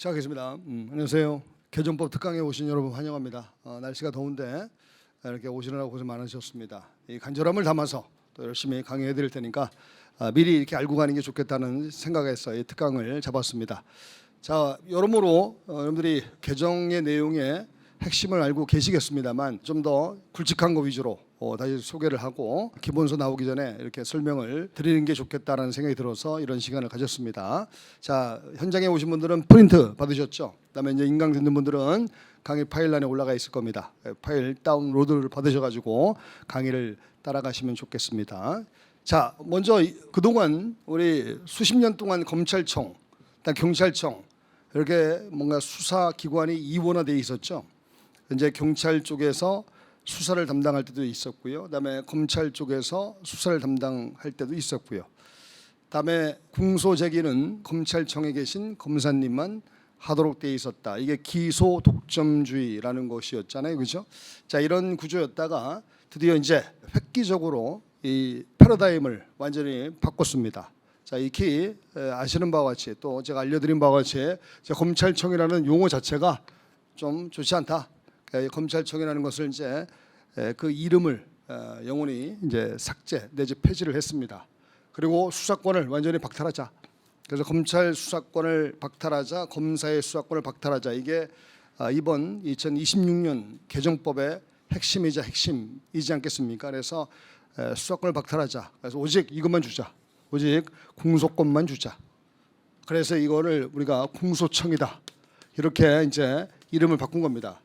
시작하겠습니다. 안녕하세요. 개정법 특강에 오신 여러분 환영합니다. 날씨가 더운데 이렇게 오시느라고 고생 많으셨습니다. 이 간절함을 담아서 또 열심히 강의해 드릴 테니까 미리 이렇게 알고 가는 게 좋겠다는 생각에서 이 특강을 잡았습니다. 자, 여러모로 여러분들이 개정의 내용의 핵심을 알고 계시겠습니다만 좀 더 굵직한 거 위주로 다시 소개를 하고 기본서 나오기 전에 이렇게 설명을 드리는 게 좋겠다라는 생각이 들어서 이런 시간을 가졌습니다. 자, 현장에 오신 분들은 프린트 받으셨죠? 그다음에 이제 인강 듣는 분들은 강의 파일란에 올라가 있을 겁니다. 파일 다운로드를 받으셔가지고 강의를 따라가시면 좋겠습니다. 자, 먼저 그동안 우리 수십 년 동안 검찰청, 경찰청 이렇게 뭔가 수사기관이 이원화되어 있었죠. 이제 경찰 쪽에서 수사를 담당할 때도 있었고요. 그다음에 검찰 쪽에서 수사를 담당할 때도 있었고요. 그다음에 공소 제기는 검찰청에 계신 검사님만 하도록 되어 있었다. 이게 기소 독점주의라는 것이었잖아요, 그렇죠? 자, 이런 구조였다가 드디어 이제 획기적으로 이 패러다임을 완전히 바꿨습니다. 자, 익히 아시는 바와 같이 또 제가 알려드린 바와 같이 검찰청이라는 용어 자체가 좀 좋지 않다. 검찰청이라는 것을 이제 그 이름을 영원히 이제 삭제 내지 폐지를 했습니다. 그리고 수사권을 완전히 박탈하자. 그래서 검찰 수사권을 박탈하자, 검사의 수사권을 박탈하자. 이게 이번 2026년 개정법의 핵심이자 핵심이지 않겠습니까? 그래서 수사권을 박탈하자. 그래서 오직 이것만 주자. 오직 공소권만 주자. 그래서 이거를 우리가 공소청이다. 이렇게 이제 이름을 바꾼 겁니다.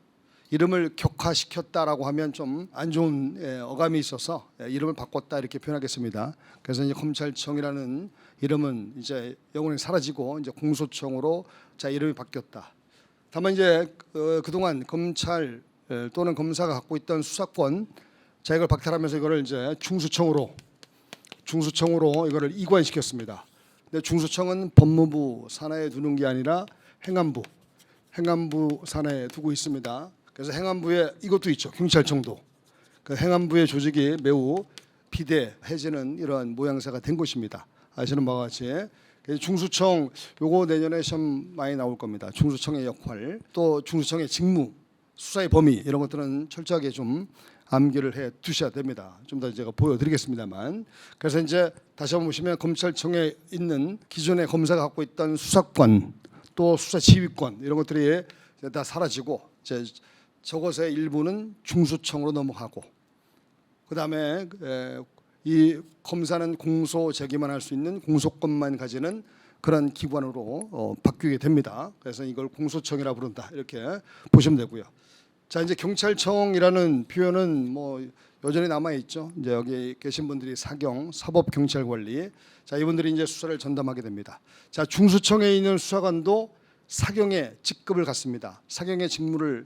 이름을 격화시켰다라고 하면 좀 안 좋은 어감이 있어서 이름을 바꿨다 이렇게 표현하겠습니다. 그래서 이제 검찰청이라는 이름은 이제 영원히 사라지고 이제 공소청으로 자 이름이 바뀌었다. 다만 이제 그동안 검찰 또는 검사가 갖고 있던 수사권 자 이걸 박탈하면서 이거를 이제 중수청으로 이거를 이관시켰습니다. 근데 중수청은 법무부 산하에 두는 게 아니라 행안부 산하에 두고 있습니다. 그래서 행안부에 이것도 있죠. 경찰청도. 그 행안부의 조직이 매우 비대해지는 이러한 모양새가 된 것입니다. 아시는 바와 같이. 중수청 요거 내년에 시험 많이 나올 겁니다. 중수청의 역할, 또 중수청의 직무, 수사의 범위 이런 것들은 철저하게 좀 암기를 해 두셔야 됩니다. 좀 더 제가 보여드리겠습니다만. 그래서 이제 다시 한번 보시면 검찰청에 있는 기존의 검사가 갖고 있던 수사권, 또 수사 지휘권 이런 것들이 다 사라지고 이제 저것의 일부는 중수청으로 넘어가고 그다음에 이 검사는 공소 제기만 할 수 있는 공소권만 가지는 그런 기관으로 바뀌게 됩니다. 그래서 이걸 공소청이라 부른다 이렇게 보시면 되고요. 자, 이제 경찰청이라는 표현은 뭐 여전히 남아 있죠. 이제 여기 계신 분들이 사법경찰관리. 자, 이분들이 이제 수사를 전담하게 됩니다. 자, 중수청에 있는 수사관도 사경의 직급을 갖습니다. 사경의 직무를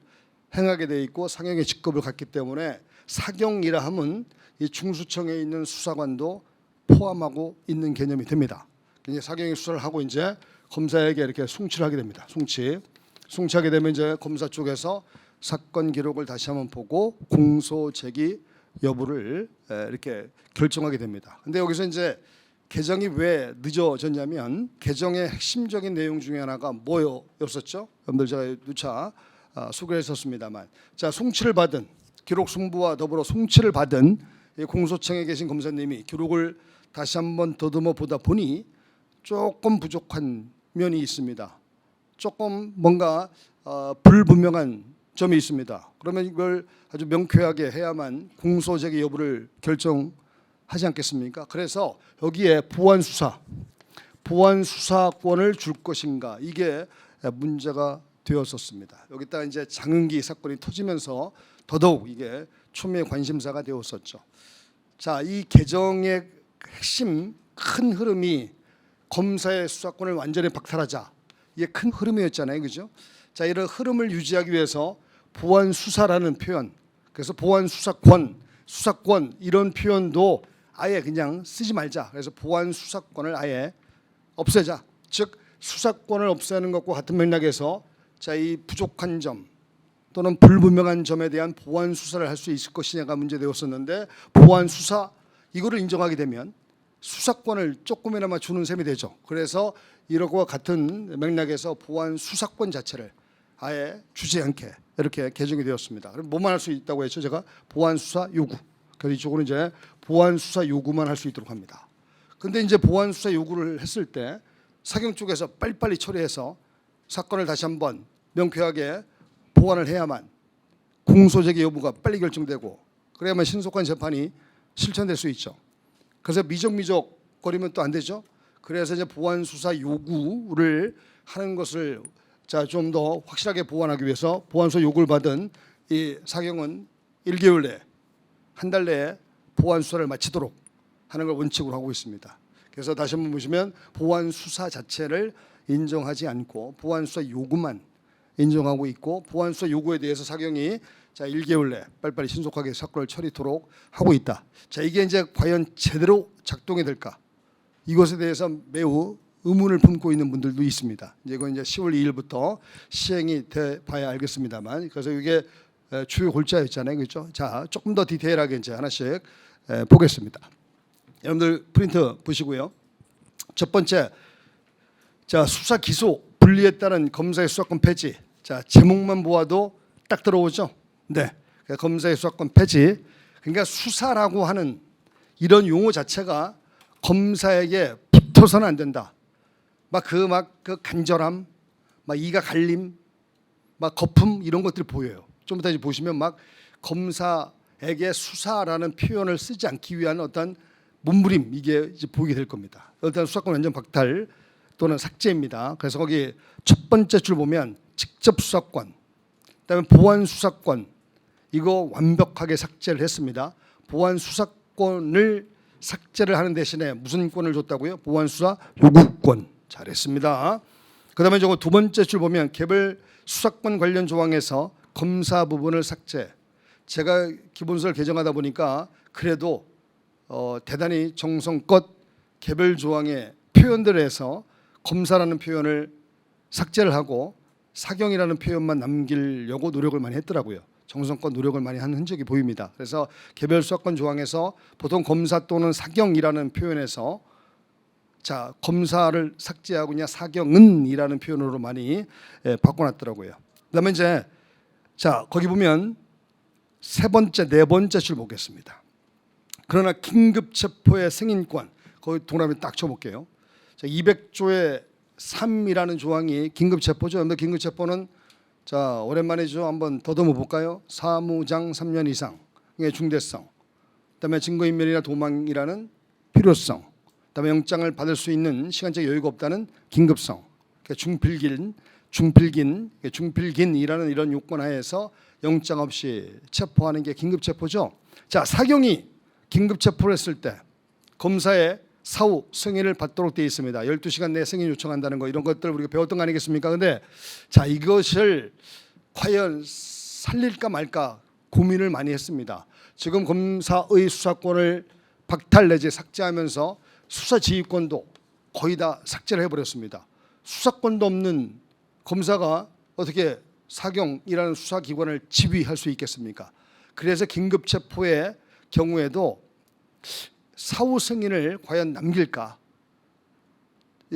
행하게 돼 있고 사경의 직급을 갖기 때문에 사경이라 함은 이 중수청에 있는 수사관도 포함하고 있는 개념이 됩니다. 이제 사경의 수사를 하고 이제 검사에게 이렇게 송치를 하게 됩니다. 송치하게 되면 이제 검사 쪽에서 사건 기록을 다시 한번 보고 공소 제기 여부를 이렇게 결정하게 됩니다. 근데 여기서 이제 개정이 왜 늦어졌냐면 개정의 핵심적인 내용 중에 하나가 뭐였었죠? 여러분들 제가 누차 소개를 했었습니다만, 자, 송치를 받은 기록 송부와 더불어 송치를 받은 공소청에 계신 검사님이 기록을 다시 한번 더듬어 보다 보니 조금 부족한 면이 있습니다. 조금 뭔가 불분명한 점이 있습니다. 그러면 이걸 아주 명쾌하게 해야만 공소 제기 여부를 결정하지 않겠습니까? 그래서 여기에 보완 수사권을 줄 것인가 이게 문제가 되었었습니다. 여기다가 이제 장흥기 사건이 터지면서 더더욱 이게 초미의 관심사가 되었었죠. 자, 이 개정의 핵심 큰 흐름이 검사의 수사권을 완전히 박탈하자. 이게 큰 흐름이었잖아요, 그죠? 자, 이런 흐름을 유지하기 위해서 보완 수사라는 표현, 그래서 보완 수사권 이런 표현도 아예 그냥 쓰지 말자. 그래서 보완 수사권을 아예 없애자. 즉 수사권을 없애는 것과 같은 맥락에서 자, 이 부족한 점 또는 불분명한 점에 대한 보완 수사를 할 수 있을 것이냐가 문제되었었는데 보완 수사 이거를 인정하게 되면 수사권을 조금이나마 주는 셈이 되죠. 그래서 이러고 같은 맥락에서 보안 수사권 자체를 아예 주지 않게 이렇게 개정이 되었습니다. 그럼 뭐만 할 수 있다고 했죠? 제가 보안 수사 요구. 그래서 이쪽으로 이제 보안 수사 요구만 할 수 있도록 합니다. 근데 이제 보안 수사 요구를 했을 때 사경 쪽에서 빨리빨리 처리해서 사건을 다시 한번 명쾌하게 보완을 해야만 공소제기 여부가 빨리 결정되고 그래야만 신속한 재판이 실천될 수 있죠. 그래서 미적미적 거리면 또 안 되죠. 그래서 이제 보안 수사 요구를 하는 것을 좀 더 확실하게 보완하기 위해서 보안 수사 요구를 받은 이 사경은 1개월 내에 한 달 내에 보안 수사를 마치도록 하는 걸 원칙으로 하고 있습니다. 그래서 다시 한번 보시면 보안 수사 자체를 인정하지 않고 보안 수사 요구만 인정하고 있고 보안 수사 요구에 대해서 사경이 1개월 내에 빨리빨리 신속하게 사건을 처리토록 하고 있다. 이게 이제 과연 제대로 작동이 될까? 이것에 대해서 매우 의문을 품고 있는 분들도 있습니다. 이건 이제 10월 2일부터 시행이 돼 봐야 알겠습니다만, 그래서 이게 주요 골자였잖아요, 그렇죠? 조금 더 디테일하게 이제 하나씩 보겠습니다. 여러분들 프린트 보시고요. 첫 번째, 수사 기소 분리에 따른 검사의 수사권 폐지. 제목만 보아도 딱 들어오죠. 네, 검사의 수사권 폐지. 그러니까 수사라고 하는 이런 용어 자체가 검사에게 붙어서는 안 된다. 그 간절함, 이가 갈림, 거품 이런 것들이 보여요. 좀 이따 보시면 검사에게 수사라는 표현을 쓰지 않기 위한 어떤 몸부림 이게 이제 보이게 될 겁니다. 일단 수사권 완전 박탈 또는 삭제입니다. 그래서 거기 첫 번째 줄 보면 직접 수사권, 그다음에 보안 수사권 이거 완벽하게 삭제를 했습니다. 보안 수사권을 삭제를 하는 대신에 무슨 권을 줬다고요? 보안 수사 요구권. 잘했습니다. 그다음에 저거 두 번째 줄 보면 개별 수사권 관련 조항에서 검사 부분을 삭제. 제가 기본서를 개정하다 보니까 그래도 대단히 정성껏 개별 조항의 표현들에서 검사라는 표현을 삭제를 하고 사경이라는 표현만 남기려고 노력을 많이 했더라고요. 정성껏 노력을 많이 한 흔적이 보입니다. 그래서 개별 수사권 조항에서 보통 검사 또는 사경이라는 표현에서 검사를 삭제하고 그냥 사경은이라는 표현으로 많이 바꿔놨더라고요. 그다음에 이제 거기 보면 세 번째, 네 번째 줄 보겠습니다. 그러나 긴급 체포의 승인권 거기 동그라미 딱 쳐볼게요. 200조의 3이라는 조항이 긴급 체포죠. 근데 긴급 체포는 오랜만이죠. 한번 더듬어 볼까요? 사무장 3년 이상의 중대성, 그다음에 증거인멸이나 도망이라는 필요성, 그다음에 영장을 받을 수 있는 시간적 여유가 없다는 긴급성, 중필긴이라는 이런 요건 하에서 영장 없이 체포하는 게 긴급 체포죠. 사경이 긴급 체포를 했을 때 검사의 사후 승인을 받도록 되어 있습니다. 12시간 내에 승인 요청한다는 거 이런 것들 우리가 배웠던 거 아니겠습니까? 근데 이것을 과연 살릴까 말까 고민을 많이 했습니다. 지금 검사의 수사권을 박탈 내지 삭제하면서 수사 지휘권도 거의 다 삭제를 해버렸습니다. 수사권도 없는 검사가 어떻게 사경이라는 수사기관을 지휘할 수 있겠습니까? 그래서 긴급 체포의 경우에도 사후 승인을 과연 남길까?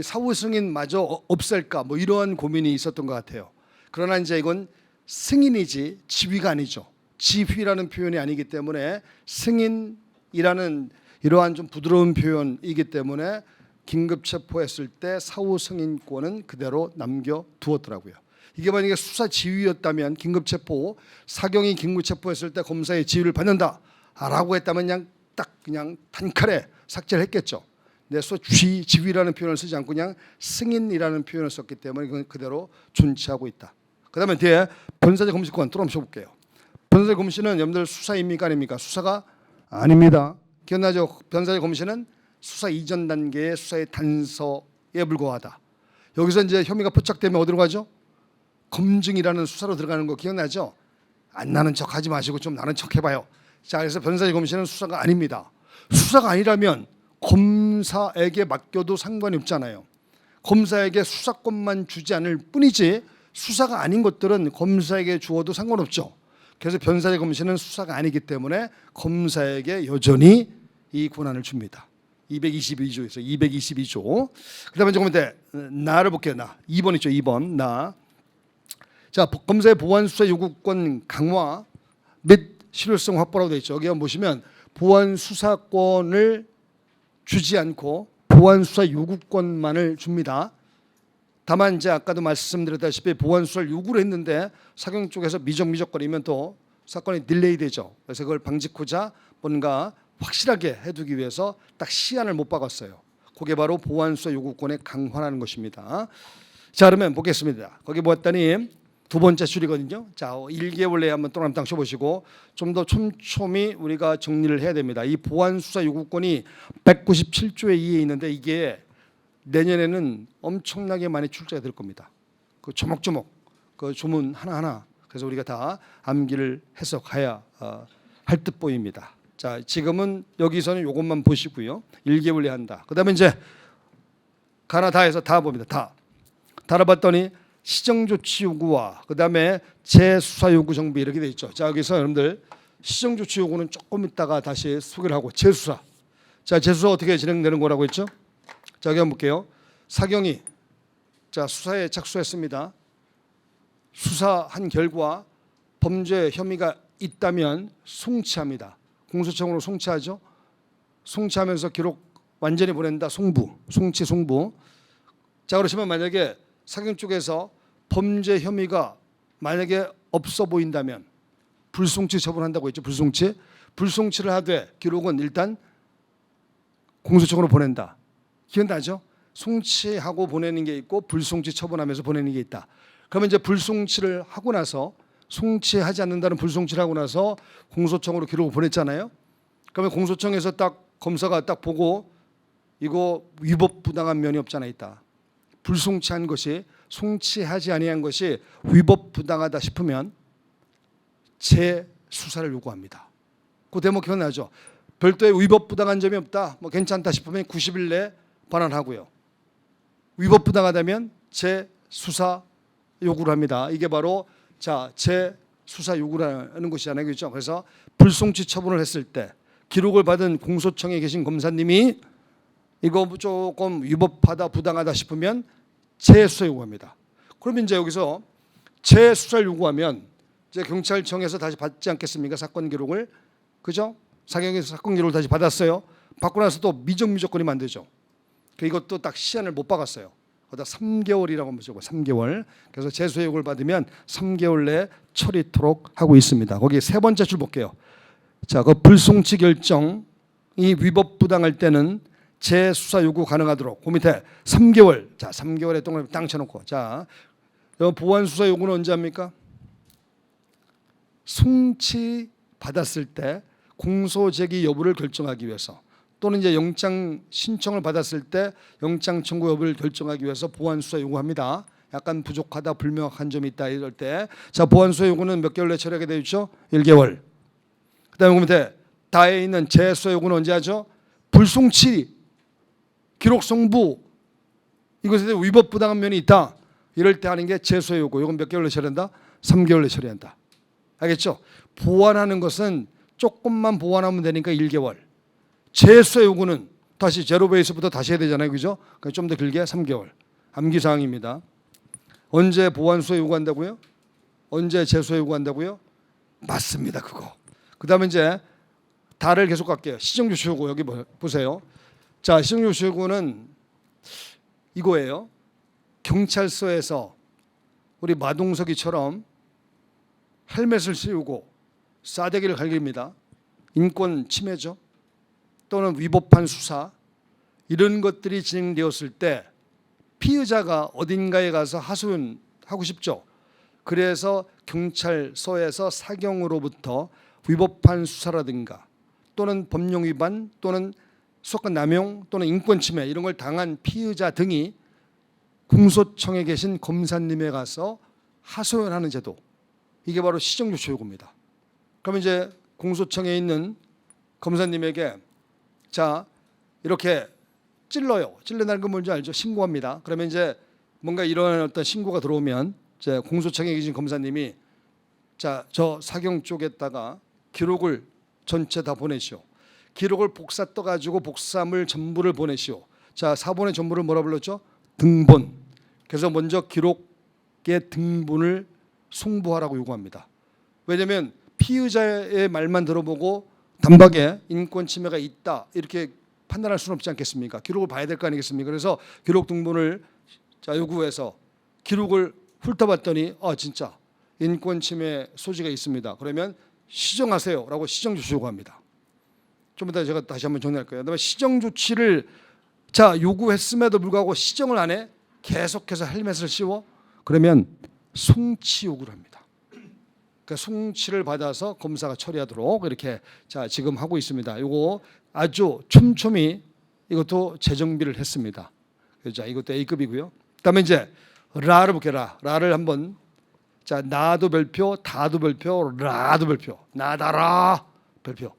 사후 승인마저 없앨까? 이러한 고민이 있었던 것 같아요. 그러나 이제 이건 승인이지 지휘가 아니죠. 지휘라는 표현이 아니기 때문에 승인이라는 이러한 좀 부드러운 표현이기 때문에 긴급 체포했을 때 사후 승인권은 그대로 남겨두었더라고요. 이게 만약에 수사 지휘였다면 긴급 체포, 사경이 긴급 체포했을 때 검사의 지휘를 받는다라고 했다면 그냥 단칼에 삭제를 했겠죠. 근데 지휘라는 표현을 쓰지 않고 그냥 승인이라는 표현을 썼기 때문에 이건 그대로 존치하고 있다. 그다음에 뒤에 변사적 검시권 또 한번 쳐볼게요. 변사적 검시는 여러분들 수사입니까 아닙니까? 수사가 아닙니다. 기억나죠? 변사적 검시는 수사 이전 단계의 수사의 단서에 불과하다. 여기서 이제 혐의가 포착되면 어디로 가죠? 검증이라는 수사로 들어가는 거 기억나죠? 안 나는 척 하지 마시고 좀 나는 척 해봐요. 그래서 변사적 검시는 수사가 아닙니다. 수사가 아니라면 검사에게 맡겨도 상관이 없잖아요. 검사에게 수사권만 주지 않을 뿐이지 수사가 아닌 것들은 검사에게 주어도 상관없죠. 그래서 변사적 검시는 수사가 아니기 때문에 검사에게 여전히 이 권한을 줍니다. 222조에서 222조. 그다음에 조금 더 나를 볼게요. 나 2번 있죠. 2번 나. 자, 검사의 보안 수사 요구권 강화 및 실효성 확보라고 되어 있죠. 여기 한번 보시면 보안 수사권을 주지 않고 보안 수사 요구권만을 줍니다. 다만 이제 아까도 말씀드렸다시피 보안 수사를 요구를 했는데 사경 쪽에서 미적거리면 또 사건이 딜레이 되죠. 그래서 그걸 방지하고자 뭔가 확실하게 해두기 위해서 딱 시한을 못 박았어요. 그게 바로 보안 수사 요구권의 강화라는 것입니다. 자, 그러면 보겠습니다. 거기 보았더니 두 번째 줄이거든요. 자, 1개월 내에 한번 동그라미 쳐보시고 좀 더 촘촘히 우리가 정리를 해야 됩니다. 이 보안 수사 요구권이 197조에 2에 있는데 이게 내년에는 엄청나게 많이 출제가 될 겁니다. 그 조목조목 그 조문 하나하나 그래서 우리가 다 암기를 해서 가야 할 듯 보입니다. 자, 지금은 여기서는 이것만 보시고요. 1개월에 한다. 그다음에 이제 가나 다해서 다 봅니다. 다 달아봤더니 시정조치 요구와 그다음에 재수사 요구 정비 이렇게 돼 있죠. 자, 여기서 여러분들 시정조치 요구는 조금 있다가 다시 소개를 하고 재수사. 자, 재수사 어떻게 진행되는 거라고 했죠? 자, 여기 한번 볼게요. 사경이 자 수사에 착수했습니다. 수사한 결과 범죄 혐의가 있다면 송치합니다. 공소청으로 송치하죠. 송치하면서 기록 완전히 보낸다. 송부, 송치, 송부. 자, 그러시면 만약에 사경 쪽에서 범죄 혐의가 만약에 없어 보인다면 불송치 처분한다고 했죠. 불송치를 하되 기록은 일단 공소청으로 보낸다. 기억나죠? 송치하고 보내는 게 있고 불송치 처분하면서 보내는 게 있다. 그러면 이제 불송치를 하고 나서 송치하지 않는다는 불송치를 하고 나서 공소청으로 기록을 보냈잖아요. 그러면 공소청에서 딱 검사가 딱 보고 이거 위법 부당한 면이 없잖아 있다. 불송치한 것이 송치하지 아니한 것이 위법 부당하다 싶으면 재수사를 요구합니다. 그 대목 기억나죠? 별도의 위법 부당한 점이 없다. 뭐 괜찮다 싶으면 90일 내에 반환하고요. 위법 부당하다면 재수사 요구를 합니다. 이게 바로 자 재수사 요구라는 것이잖아요, 그렇죠? 그래서 불송치 처분을 했을 때 기록을 받은 공소청에 계신 검사님이 이거 조금 위법하다, 부당하다 싶으면 재수사 요구합니다. 그러면 이제 여기서 재수사를 요구하면 이제 경찰청에서 다시 받지 않겠습니까? 사건 기록을, 그죠? 사경에서 사건 기록을 다시 받았어요. 받고 나서 또 미적거리면 안 되죠. 이것도 딱 시한을 못 박았어요. 거기다 3개월이라고 하면 되고 3개월. 그래서 재수사 요구를 받으면 3개월 내에 처리토록 하고 있습니다. 거기 세 번째 줄 볼게요. 자, 그 불송치 결정이 위법 부당할 때는 재수사 요구 가능하도록 그 밑에 3개월. 자, 3개월에 동그라미 땅 쳐놓고 자, 보안 수사 요구는 언제 합니까? 송치 받았을 때 공소 제기 여부를 결정하기 위해서 또는 이제 영장 신청을 받았을 때 영장 청구 여부를 결정하기 위해서 보안 수사 요구합니다. 약간 부족하다, 불명확한 점이 있다 이럴 때 자, 보안 수사 요구는 몇 개월 내에 처리하게 되어 있죠? 1개월. 그다음에 그 밑에 다에 있는 재수사 요구는 언제 하죠? 불송치, 기록 송부 이것에 대해 위법 부당한 면이 있다. 이럴 때 하는 게 재수사 요구. 이건 몇 개월 내에 처리한다? 3개월 내에 처리한다. 알겠죠? 보완하는 것은 조금만 보완하면 되니까 1개월. 재수사 요구는 다시 제로 베이스부터 다시 해야 되잖아요, 그죠? 좀 더 길게 3개월. 암기 사항입니다. 언제 보완 수사 요구한다고요? 언제 재수사 요구한다고요? 맞습니다, 그거. 그다음에 이제 다를 계속 갈게요. 시정조치 요구 여기 보세요. 자, 시정조치 요구는 이거예요. 경찰서에서 우리 마동석이처럼 헬멧을 씌우고 싸대기를 갈깁니다. 인권 침해죠. 또는 위법한 수사 이런 것들이 진행되었을 때 피의자가 어딘가에 가서 하소연하고 싶죠. 그래서 경찰서에서 사경으로부터 위법한 수사라든가 또는 법령 위반 또는 수사권 남용 또는 인권 침해 이런 걸 당한 피의자 등이 공소청에 계신 검사님에 가서 하소연하는 제도 이게 바로 시정조치 요구입니다. 그러면 이제 공소청에 있는 검사님에게 자 이렇게 찔러요. 찔러나는 건 뭔지 알죠? 신고합니다. 그러면 이제 뭔가 이런 어떤 신고가 들어오면 이제 공소청에 계신 검사님이 자 저 사경 쪽에다가 기록을 전체 다 보내시오. 기록을 복사 떠가지고 복사물 전부를 보내시오. 자, 사본의 전부를 뭐라 불렀죠? 등본. 그래서 먼저 기록의 등본을 송부하라고 요구합니다. 왜냐하면 피의자의 말만 들어보고 단박에 인권 침해가 있다 이렇게 판단할 수는 없지 않겠습니까? 기록을 봐야 될 거 아니겠습니까? 그래서 기록 등본을 요구해서 기록을 훑어봤더니 진짜 인권 침해 소지가 있습니다. 그러면 시정하세요라고 시정 조치 요구합니다. 좀 이따 제가 다시 한번 정리할 거예요. 그다음에 시정 조치를 요구했음에도 불구하고 시정을 안 해 계속해서 헬멧을 씌워 그러면 송치 요구를 합니다. 그러니까 송치를 받아서 검사가 처리하도록 이렇게 지금 하고 있습니다. 이거 아주 촘촘히 이것도 재정비를 했습니다. 자, 이것도 A급이고요. 그다음에 이제 라를 볼게요. 라를 한번 나도 별표, 다도 별표, 라도 별표, 나다라 별표.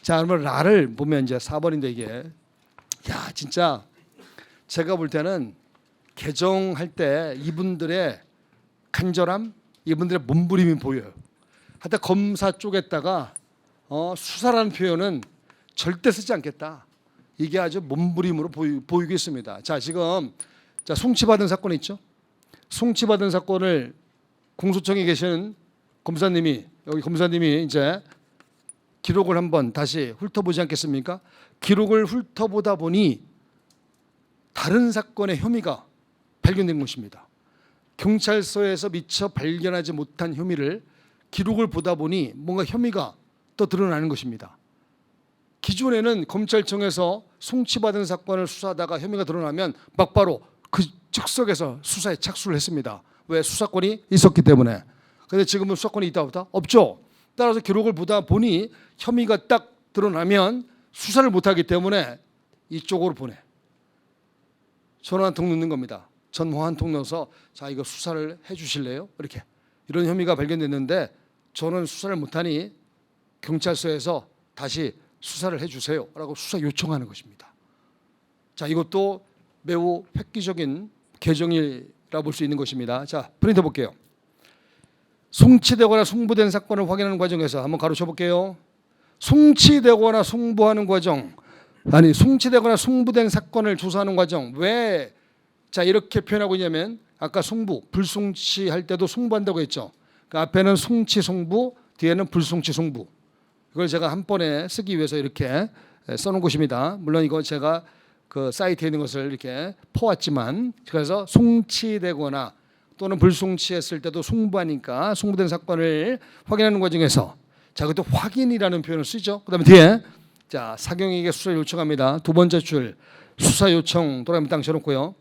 자, 그러면 라를 보면 이제 4번인데 이게 진짜 제가 볼 때는 개정할 때 이분들의 간절함, 이분들의 몸부림이 보여요. 하여튼 검사 쪽에다가 수사라는 표현은 절대 쓰지 않겠다. 이게 아주 몸부림으로 보이고 있습니다. 자, 지금 송치받은 사건 있죠? 송치받은 사건을 공소청에 계시는 검사님이 여기 검사님이 이제 기록을 한번 다시 훑어보지 않겠습니까? 기록을 훑어보다 보니 다른 사건의 혐의가 발견된 것입니다. 경찰서에서 미처 발견하지 못한 혐의를 기록을 보다 보니 뭔가 혐의가 또 드러나는 것입니다. 기존에는 검찰청에서 송치받은 사건을 수사하다가 혐의가 드러나면 막바로 그 즉석에서 수사에 착수를 했습니다. 왜? 수사권이 있었기 때문에. 그런데 지금은 수사권이 있다 없다? 없죠. 따라서 기록을 보다 보니 혐의가 딱 드러나면 수사를 못하기 때문에 이쪽으로 보내. 전화 한 통 넣는 겁니다. 전화 한 통 넣어서 이거 수사를 해주실래요? 이렇게 이런 혐의가 발견됐는데 저는 수사를 못하니 경찰서에서 다시 수사를 해주세요라고 수사 요청하는 것입니다. 자, 이것도 매우 획기적인 개정이라 볼 수 있는 것입니다. 자, 프린트 볼게요. 송치되거나 송부된 사건을 확인하는 과정에서 한번 가로쳐 볼게요. 송치되거나 송부하는 과정, 송치되거나 송부된 사건을 조사하는 과정. 왜 이렇게 표현하고 있냐면 아까 송부, 불송치할 때도 송부한다고 했죠. 그 앞에는 송치, 송부, 뒤에는 불송치, 송부. 이걸 제가 한 번에 쓰기 위해서 이렇게 써놓은 것입니다. 물론 이거 제가 그 사이트에 있는 것을 이렇게 퍼왔지만 그래서 송치되거나 또는 불송치했을 때도 송부하니까 송부된 사건을 확인하는 과정에서 그것도 확인이라는 표현을 쓰죠. 그다음에 뒤에 사경에게 수사 요청합니다. 두 번째 줄 수사 요청 또는 딱 쳐놓고요.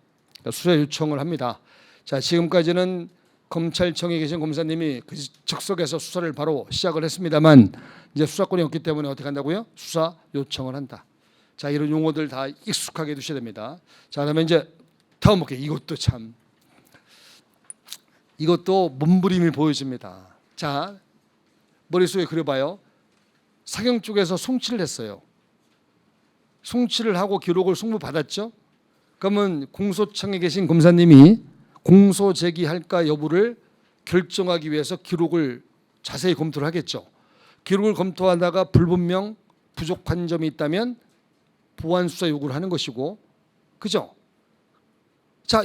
수사 요청을 합니다. 지금까지는 검찰청에 계신 검사님이 그 즉석에서 수사를 바로 시작을 했습니다만 이제 수사권이 없기 때문에 어떻게 한다고요? 수사 요청을 한다. 이런 용어들 다 익숙하게 두셔야 됩니다. 그다음에 이제 다음 볼게요. 이것도 몸부림이 보여집니다. 머릿속에 그려봐요. 사경 쪽에서 송치를 했어요. 송치를 하고 기록을 송부받았죠. 그러면 공소청에 계신 검사님이 공소 제기할까 여부를 결정하기 위해서 기록을 자세히 검토를 하겠죠. 기록을 검토하다가 불분명 부족한 점이 있다면 보완 수사 요구를 하는 것이고, 그죠?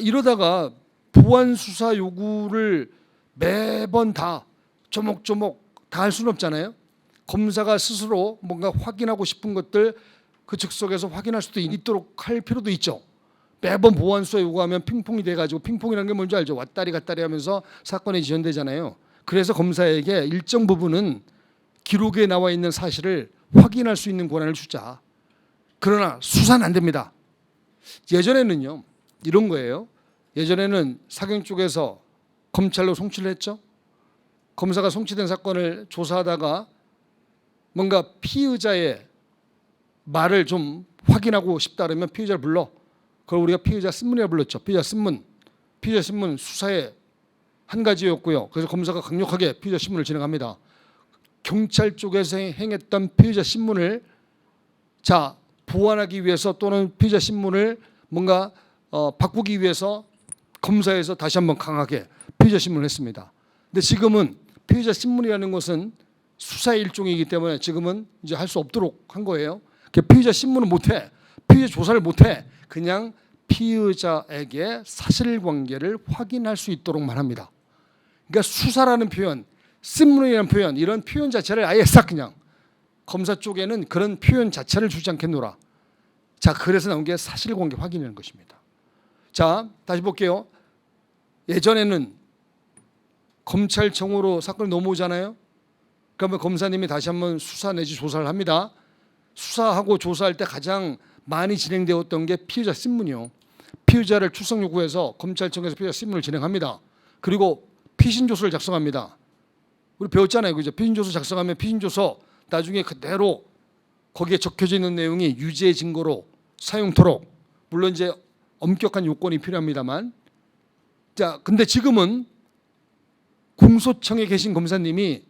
이러다가 보완 수사 요구를 매번 다 조목조목 다 할 수는 없잖아요. 검사가 스스로 뭔가 확인하고 싶은 것들 그 즉석에서 확인할 수도 있도록 할 필요도 있죠. 매번 보완 수사 요구하면 핑퐁이 돼가지고, 핑퐁이라는 게 뭔지 알죠? 왔다리 갔다리 하면서 사건이 지연되잖아요. 그래서 검사에게 일정 부분은 기록에 나와 있는 사실을 확인할 수 있는 권한을 주자. 그러나 수사는 안 됩니다. 예전에는요 이런 거예요. 예전에는 사경 쪽에서 검찰로 송치를 했죠. 검사가 송치된 사건을 조사하다가 뭔가 피의자의 말을 좀 확인하고 싶다 그러면 피의자를 불러. 그걸 우리가 피의자 신문이라고 불렀죠. 피의자 신문 수사의 한 가지였고요. 그래서 검사가 강력하게 피의자 신문을 진행합니다. 경찰 쪽에서 행했던 피의자 신문을 보완하기 위해서 또는 피의자 신문을 뭔가 바꾸기 위해서 검사에서 다시 한번 강하게 피의자 신문을 했습니다. 근데 지금은 피의자 신문이라는 것은 수사의 일종이기 때문에 지금은 이제 할 수 없도록 한 거예요. 피의자 신문은 못해, 피의자 조사를 못해. 그냥 피의자에게 사실관계를 확인할 수 있도록만 합니다. 그러니까 수사라는 표현, 신문이라는 표현, 이런 표현 자체를 아예 싹 그냥 검사 쪽에는 그런 표현 자체를 주지 않겠노라. 자, 그래서 나온 게 사실관계 확인이라는 것입니다. 자, 다시 볼게요. 예전에는 검찰청으로 사건이 넘어오잖아요. 그러면 검사님이 다시 한번 수사 내지 조사를 합니다. 수사하고 조사할 때 가장 많이 진행되었던 게 피의자 신문이요. 피의자를 출석 요구해서 검찰청에서 피의자 신문을 진행합니다. 그리고 피신조서를 작성합니다. 우리 배웠잖아요. 그죠? 피신조서 작성하면 피신조서 나중에 그대로 거기에 적혀져 있는 내용이 유죄 증거로 사용토록, 물론 이제 엄격한 요건이 필요합니다만, 자, 근데 지금은 공소청에 계신 검사님이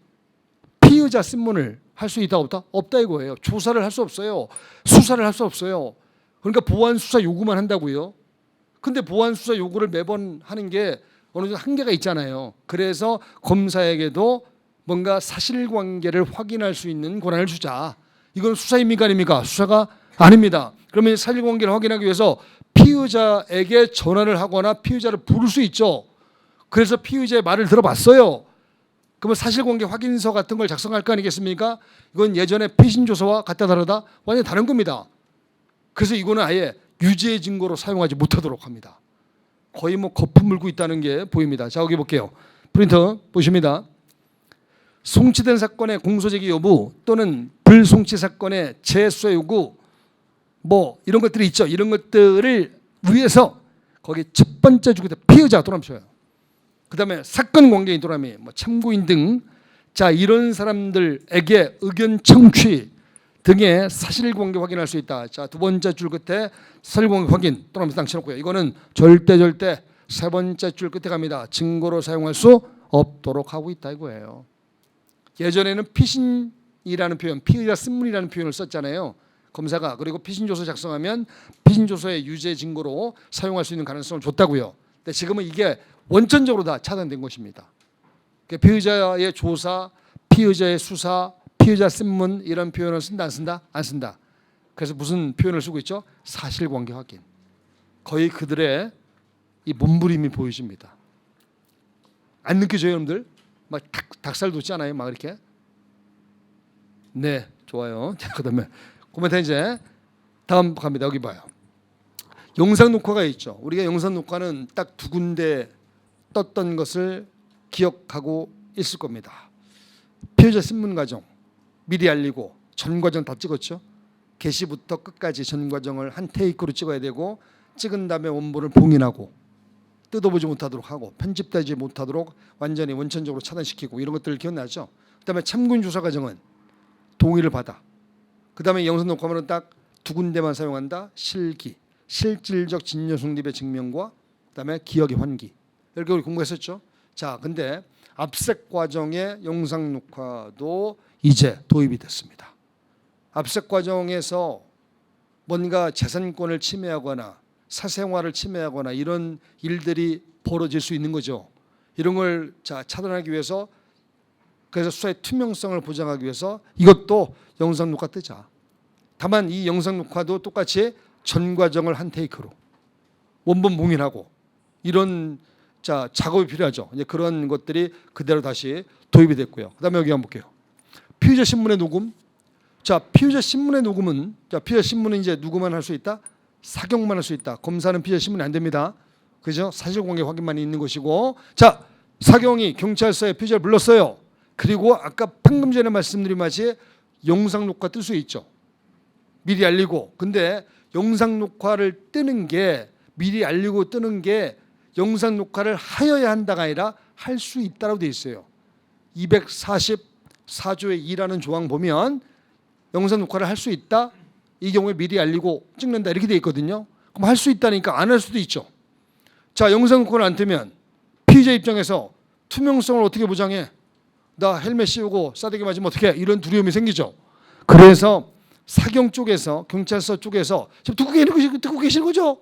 피의자 신문을 할 수 있다 없다? 없다 이거예요. 조사를 할 수 없어요. 수사를 할 수 없어요. 그러니까 보완 수사 요구만 한다고요. 근데 보완 수사 요구를 매번 하는 게 어느 정도 한계가 있잖아요. 그래서 검사에게도 뭔가 사실관계를 확인할 수 있는 권한을 주자. 이건 수사입니까 아닙니까? 수사가 아닙니다. 그러면 사실관계를 확인하기 위해서 피의자에게 전화를 하거나 피의자를 부를 수 있죠. 그래서 피의자의 말을 들어봤어요. 그러면 사실관계 확인서 같은 걸 작성할 거 아니겠습니까? 이건 예전에 피신조서와 같다 다르다? 완전히 다른 겁니다. 그래서 이거는 아예 유죄 증거로 사용하지 못하도록 합니다. 거의 뭐 거품 물고 있다는 게 보입니다. 자, 여기 볼게요. 프린터 보십니다. 송치된 사건의 공소제기 여부 또는 불송치 사건의 재수사 요구 뭐 이런 것들이 있죠. 이런 것들을 위해서 거기 첫 번째 주기 피의자 또람쳐요. 그다음에 사건 관계인 또람이 뭐 참고인 등, 자, 이런 사람들에게 의견 청취 등의 사실관계 확인할 수 있다. 자, 두 번째 줄 끝에 사실관계 확인 또람이 딱 쳐놓고요. 이거는 절대 세 번째 줄 끝에 갑니다. 증거로 사용할 수 없도록 하고 있다 이거예요. 예전에는 피신이라는 표현, 피의자 신문이라는 표현을 썼잖아요. 검사가. 그리고 피신조서 작성하면 피신조서의 유죄 증거로 사용할 수 있는 가능성을 줬다고요. 근데 지금은 이게 원천적으로 다 차단된 것입니다. 피의자의 조사, 피의자의 수사, 피의자 신문 이런 표현을 쓴다 안 쓴다? 안 쓴다. 그래서 무슨 표현을 쓰고 있죠? 사실관계 확인. 거의 그들의 이 몸부림이 보여집니다. 안 느껴져요, 여러분들? 막 닭살 돋지 않아요? 막 이렇게? 네, 좋아요. 자, 그다음에 코멘트 이제 다음 갑니다. 여기 봐요. 영상 녹화가 있죠. 우리가 영상 녹화는 딱 두 군데 떴던 것을 기억하고 있을 겁니다. 피의자 신문 과정 미리 알리고 전 과정 다 찍었죠. 개시부터 끝까지 전 과정을 한 테이크로 찍어야 되고, 찍은 다음에 원본을 봉인하고 뜯어보지 못하도록 하고 편집되지 못하도록 완전히 원천적으로 차단시키고 이런 것들 기억나죠. 그다음에 참고인 조사 과정은 동의를 받아. 그다음에 영상 녹화문은 딱 두 군데만 사용한다. 실기, 실질적 진여 성립의 증명과 그다음에 기억의 환기. 이렇게 우리 공부했었죠. 자, 근데 압색 과정의 영상 녹화도 이제 도입이 됐습니다. 압색 과정에서 뭔가 재산권을 침해하거나 사생활을 침해하거나 이런 일들이 벌어질 수 있는 거죠. 이런 걸 차단하기 위해서, 그래서 수사의 투명성을 보장하기 위해서 이것도 영상 녹화 뜨자. 다만 이 영상 녹화도 똑같이 전 과정을 한 테이크로 원본 봉인하고 이런 작업이 필요하죠. 이제 그런 것들이 그대로 다시 도입이 됐고요. 그다음에 여기 한번 볼게요. 피의자 신문의 녹음. 자, 피의자 신문의 녹음은, 자, 피의자 신문은 이제 누구만 할 수 있다? 사경만 할 수 있다. 검사는 피의자 신문이 안 됩니다. 그죠? 사실관계 확인만 있는 것이고, 자, 사경이 경찰서에 피의자를 불렀어요. 그리고 아까 방금 전에 말씀드린 마치 영상 녹화 뜰 수 있죠. 미리 알리고. 근데 영상 녹화를 뜨는 게, 미리 알리고 뜨는 게 영상 녹화를 하여야 한다가 아니라 할 수 있다라고 되어 있어요. 244조의 2라는 조항 보면 영상 녹화를 할 수 있다. 이 경우에 미리 알리고 찍는다 이렇게 되어 있거든요. 그럼 할 수 있다니까 안 할 수도 있죠. 자, 영상 녹화를 안 뜨면 피의자 입장에서 투명성을 어떻게 보장해? 나 헬멧 씌우고 싸대기 맞으면 어떻게 해? 이런 두려움이 생기죠. 그래서 사경 쪽에서, 경찰서 쪽에서 지금 듣고 계시는 거죠?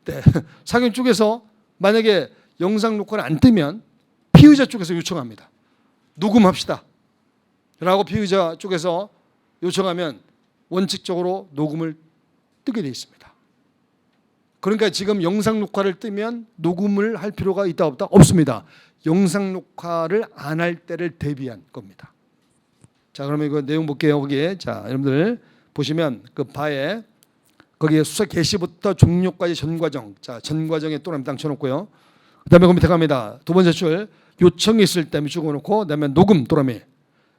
네. 사경 쪽에서 만약에 영상 녹화를 안 뜨면 피의자 쪽에서 요청합니다. 녹음합시다. 라고 피의자 쪽에서 요청하면 원칙적으로 녹음을 뜨게 돼 있습니다. 그러니까 지금 영상 녹화를 뜨면 녹음을 할 필요가 있다 없다? 없습니다. 영상 녹화를 안 할 때를 대비한 겁니다. 자, 그러면 이거 내용 볼게요. 거기에 자, 여러분들 보시면 그 바에 거기에 수사 개시부터 종료까지 전 과정. 자, 전 과정에 또는 딱 쳐놓고요. 그다음에 그 밑에 갑니다. 두 번째 줄 요청이 있을 때 적어놓고 그다음에 녹음 또라미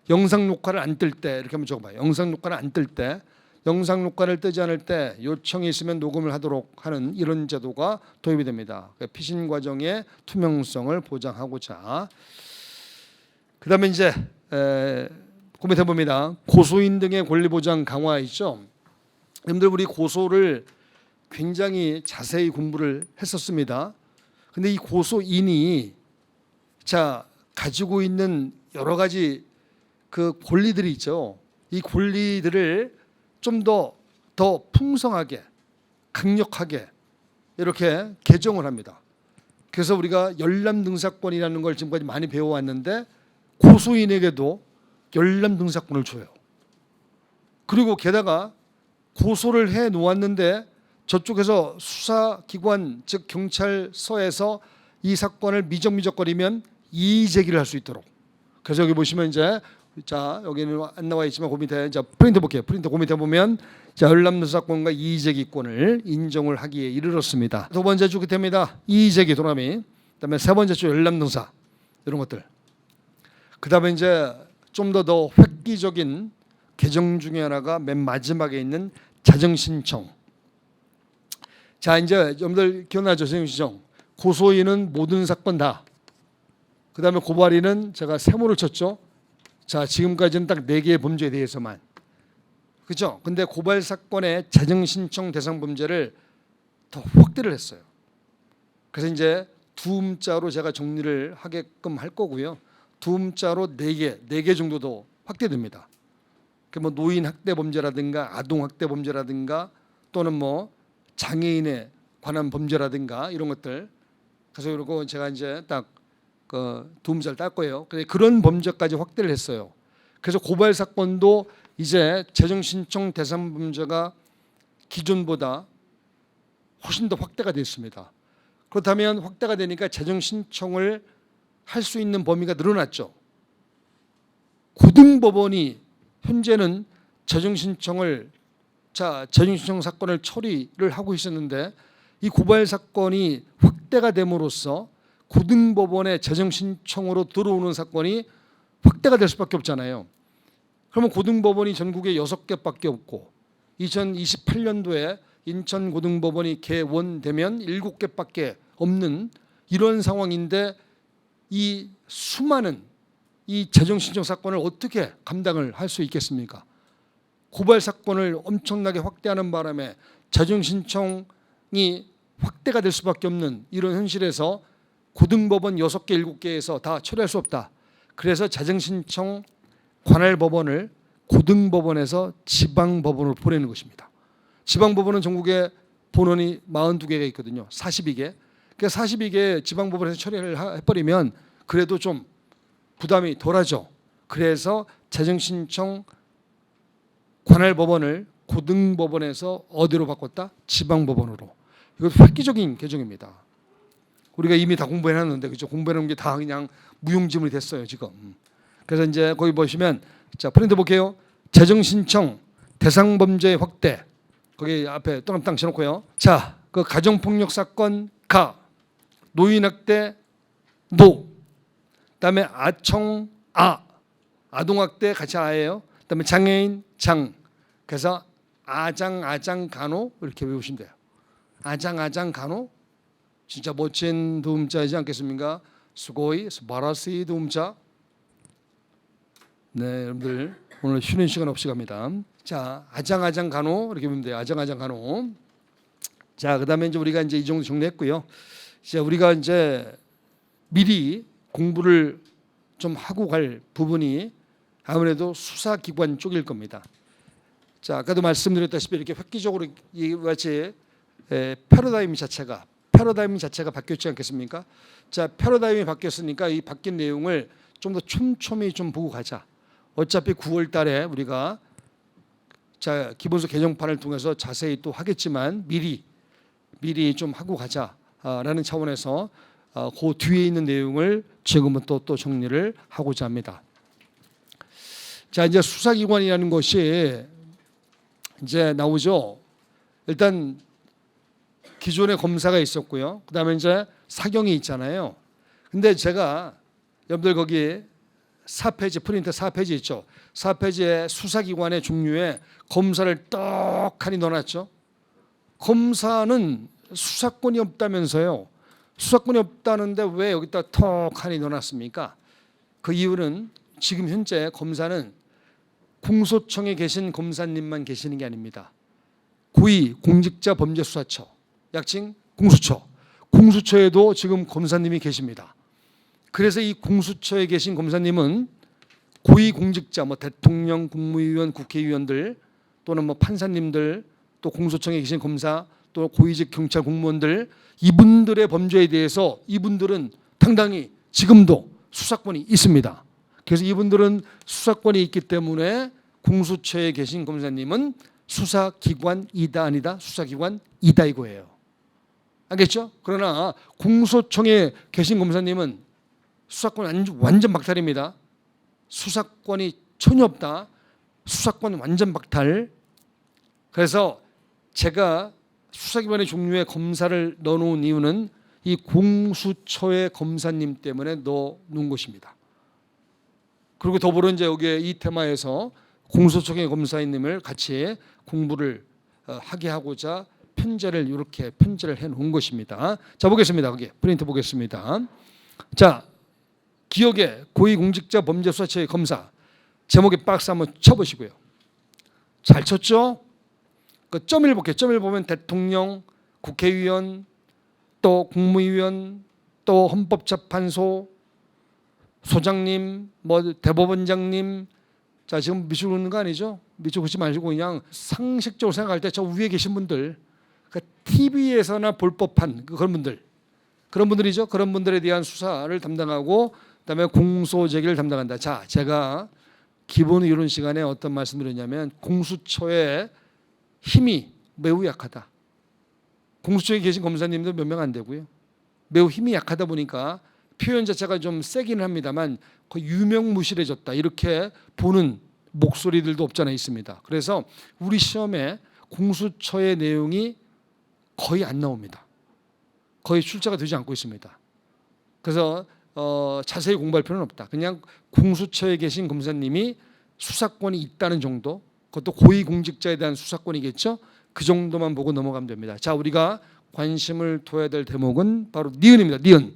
영상 녹화를 안 뜰 때 이렇게 한번 적어봐요. 영상 녹화를 안 뜰 때, 영상 녹화를 뜨지 않을 때 요청이 있으면 녹음을 하도록 하는 이런 제도가 도입이 됩니다. 피신 과정의 투명성을 보장하고자. 그다음에 이제 그 밑에 봅니다. 고소인 등의 권리 보장 강화 있죠. 여러분들 우리 고소를 굉장히 자세히 공부를 했었습니다. 근데 이 고소인이 자 가지고 있는 여러 가지 그 권리들이 있죠. 이 권리들을 좀 더 풍성하게 강력하게 이렇게 개정을 합니다. 그래서 우리가 열람등사권이라는 걸 지금까지 많이 배워왔는데 고소인에게도 열람등사권을 줘요. 그리고 게다가 고소를 해 놓았는데 저쪽에서 수사기관 즉 경찰서에서 이 사건을 미적거리면 이의 제기를 할 수 있도록. 그래서 여기 보시면 이제 자 여기는 안 나와 있지만 그 밑에 자 프린트 볼게요. 프린트 그 밑에 보면 자 열람등사권과 이의 제기권을 인정을 하기에 이르렀습니다. 두 번째 주 끝입니다. 이의 제기 도라미. 그다음에 세 번째 주 열람등사 이런 것들. 그다음에 이제 좀 더 획기적인 개정 중에 하나가 맨 마지막에 있는 자정신청. 자 이제 여러분들 기억나죠? 자정신청. 고소인은 모든 사건 다. 그다음에 고발인은 제가 세모를 쳤죠. 자 지금까지는 딱 4개의 범죄에 대해서만. 그렇죠? 근데 고발 사건의 자정신청 대상 범죄를 더 확대를 했어요. 그래서 이제 두음자로 제가 정리를 하게끔 할 거고요. 두음자로 4개 정도 더 확대됩니다. 뭐 노인 학대 범죄라든가 아동 학대 범죄라든가 또는 뭐 장애인에 관한 범죄라든가 이런 것들. 그래서 그리고 제가 이제 딱 그 두음자를 딸 거예요. 그런 범죄까지 확대를 했어요. 그래서 고발 사건도 이제 재정 신청 대상 범죄가 기존보다 훨씬 더 확대가 됐습니다. 그렇다면 확대가 되니까 재정 신청을 할 수 있는 범위가 늘어났죠. 고등법원이 현재는 재정 신청을 재정 신청 사건을 처리를 하고 있었는데 이 고발 사건이 확대가 됨으로써 고등법원의 재정 신청으로 들어오는 사건이 확대가 될 수밖에 없잖아요. 그러면 고등법원이 전국에 6개밖에 없고 2028년도에 인천고등법원이 개원되면 7개밖에 없는 이런 상황인데 이 수많은 이 재정 신청 사건을 어떻게 감당을 할 수 있겠습니까? 고발 사건을 엄청나게 확대하는 바람에 재정 신청이 확대가 될 수밖에 없는 이런 현실에서 고등법원 6개, 7개에서 다 처리할 수 없다. 그래서 재정 신청 관할 법원을 고등법원에서 지방법원으로 보내는 것입니다. 지방법원은 전국에 본원이 42개가 있거든요. 42개. 그러니까 42개 지방법원에서 처리를 해버리면 그래도 좀 부담이 덜하죠. 그래서 재정 신청 관할 법원을 고등법원에서 어디로 바꿨다? 지방법원으로. 이것도 획기적인 개정입니다. 우리가 이미 다 공부해놨는데 그죠? 공부해놓은 게 다 그냥 무용지물이 됐어요 지금. 그래서 이제 거기 보시면 자 프린트 볼게요. 재정 신청 대상 범죄 확대. 거기 앞에 땅땅 쳐놓고요. 자, 그 가정폭력 사건 가, 노인학대 노, 그다음에 아청 아동학대 같이 아예요. 그다음에 장애인 장. 그래서 아장 간호 이렇게 외우시면 돼요. 아장 간호. 진짜 멋진 도움자이지 않겠습니까? 수고이 스바라시 도움자. 네, 여러분들 오늘 쉬는 시간 없이 갑니다. 자, 아장 간호 이렇게 보면 돼요. 아장 간호. 자, 그다음에 이제 우리가 이제 이 정도 정리했고요. 이제 우리가 이제 미리 공부를 좀 하고 갈 부분이 아무래도 수사기관 쪽일 겁니다. 자, 아까도 말씀드렸다시피 이렇게 획기적으로 이같이 패러다임 자체가 바뀌었지 않겠습니까? 자, 패러다임이 바뀌었으니까 이 바뀐 내용을 좀 더 촘촘히 좀 보고 가자. 어차피 9월 달에 우리가 자 기본서 개정판을 통해서 자세히 또 하겠지만 미리 좀 하고 가자라는 차원에서 그 뒤에 있는 내용을 지금부터 또 정리를 하고자 합니다. 자, 이제 수사기관이라는 것이 이제 나오죠. 일단 기존에 검사가 있었고요. 그다음에 이제 사경이 있잖아요. 근데 제가 여러분들 거기 4페이지 프린트 4페이지 있죠. 4페이지에 수사기관의 종류에 검사를 떡하니 넣어놨죠. 검사는 수사권이 없다면서요. 수사권이 없다는데 왜 여기다 턱하니 넣어놨습니까? 그 이유는 지금 현재 검사는 공소청에 계신 검사님만 계시는 게 아닙니다. 고위 공직자 범죄수사처, 약칭 공수처, 공수처에도 지금 검사님이 계십니다. 그래서 이 공수처에 계신 검사님은 고위 공직자, 뭐 대통령, 국무위원, 국회의원들 또는 뭐 판사님들 또 공소청에 계신 검사 또 고위직 경찰 공무원들 이분들의 범죄에 대해서 이분들은 당당히 지금도 수사권이 있습니다. 그래서 이분들은 수사권이 있기 때문에 공수처에 계신 검사님은 수사기관이다 아니다? 수사기관이다 이거예요. 알겠죠? 그러나 공소청에 계신 검사님은 수사권 완전 박탈입니다. 수사권이 전혀 없다. 수사권 완전 박탈. 그래서 제가 수사기관의 종류에 검사를 넣어놓은 이유는 이 공수처의 검사님 때문에 넣어놓은 것입니다. 그리고 더불어 이제 여기 이 테마에서 공소청의 검사님을 같이 공부를 하게 하고자 이렇게 편제를 해놓은 것입니다. 자 보겠습니다. 거기 프린트 보겠습니다. 자 기억에 고위공직자 범죄수사처의 검사 제목에 박스 한번 쳐보시고요. 잘 쳤죠? 그 점을 볼게요. 점을 보면 대통령, 국회의원, 또 국무위원, 또 헌법재판소 소장님, 뭐 대법원장님. 자 지금 미치고 있는 거 아니죠? 미치고 있지 마시고 그냥 상식적으로 생각할 때 저 위에 계신 분들, 그러니까 TV에서나 볼 법한 그런 분들이죠. 그런 분들에 대한 수사를 담당하고 그다음에 공소 제기를 담당한다. 자 제가 기본 이론 시간에 어떤 말씀드렸냐면 공수처의 힘이 매우 약하다. 공수처에 계신 검사님들 몇 명 안 되고요. 매우 힘이 약하다 보니까 표현 자체가 좀 세긴 합니다만 거의 유명무실해졌다. 이렇게 보는 목소리들도 없잖아 있습니다. 그래서 우리 시험에 공수처의 내용이 거의 안 나옵니다. 거의 출제가 되지 않고 있습니다. 그래서 자세히 공부할 필요는 없다. 그냥 공수처에 계신 검사님이 수사권이 있다는 정도, 그것도 고위공직자에 대한 수사권이겠죠. 그 정도만 보고 넘어가면 됩니다. 자 우리가 관심을 둬야 될 대목은 바로 니은입니다. 니은.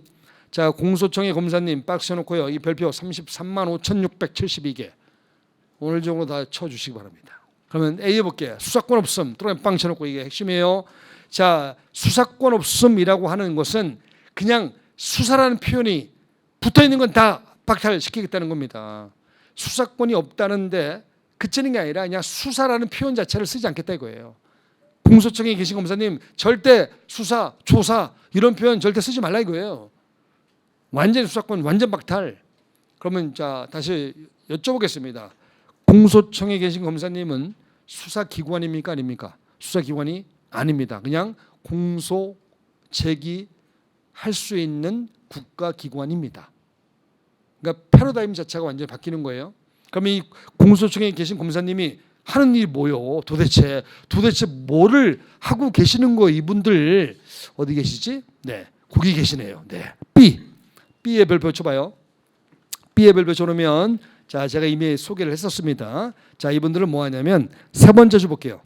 자 공소청의 검사님 박스 해놓고요. 이 별표 33만 5,672개 오늘 정도 다 쳐주시기 바랍니다. 그러면 A 해볼게요. 수사권 없음 또는 빵 쳐놓고 이게 핵심이에요. 자 수사권 없음이라고 하는 것은 그냥 수사라는 표현이 붙어있는 건 다 박탈시키겠다는 겁니다. 수사권이 없다는데 그치는 게 아니라 그냥 수사라는 표현 자체를 쓰지 않겠다 이거예요. 공소청에 계신 검사님 절대 수사, 조사 이런 표현 절대 쓰지 말라 이거예요. 완전 수사권, 완전 박탈. 그러면 자 다시 여쭤보겠습니다. 공소청에 계신 검사님은 수사기관입니까 아닙니까? 수사기관이 아닙니다. 그냥 공소 제기할 수 있는 국가기관입니다. 그러니까 패러다임 자체가 완전히 바뀌는 거예요. 그러면 이 공소청에 계신 검사님이 하는 일이 뭐요? 도대체 뭐를 하고 계시는 거예요? 이분들 어디 계시지? 네, 거기 계시네요. 네, B의 별표 쳐봐요. B의 별표 쳐놓으면 자 제가 이미 소개를 했었습니다. 자 이분들은 뭐 하냐면 세 번째 줄 볼게요.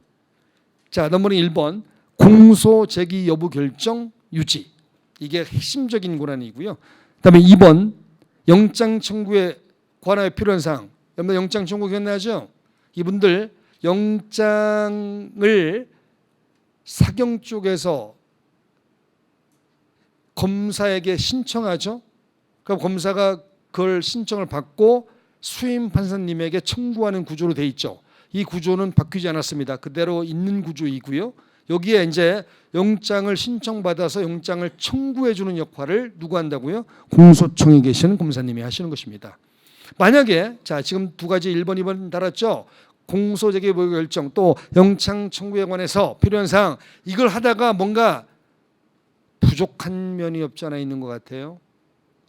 자 넘버링 1번 공소 제기 여부 결정 유지 이게 핵심적인 권한이고요. 그다음에 2번 영장 청구에 관하여 필요한 사항. 여러분 영장 청구 기억나죠? 이분들 영장을 사경 쪽에서 검사에게 신청하죠. 그럼 검사가 그걸 신청을 받고 수임 판사님에게 청구하는 구조로 돼 있죠. 이 구조는 바뀌지 않았습니다. 그대로 있는 구조이고요. 여기에 이제 영장을 신청받아서 영장을 청구해 주는 역할을 누가 한다고요? 공소청에 계시는 검사님이 하시는 것입니다. 만약에 자 지금 두 가지 1번, 2번 달았죠. 공소제기 무효 결정 또 영장 청구에 관해서 필요한 사항 이걸 하다가 뭔가 부족한 면이 없지 않아 있는 것 같아요.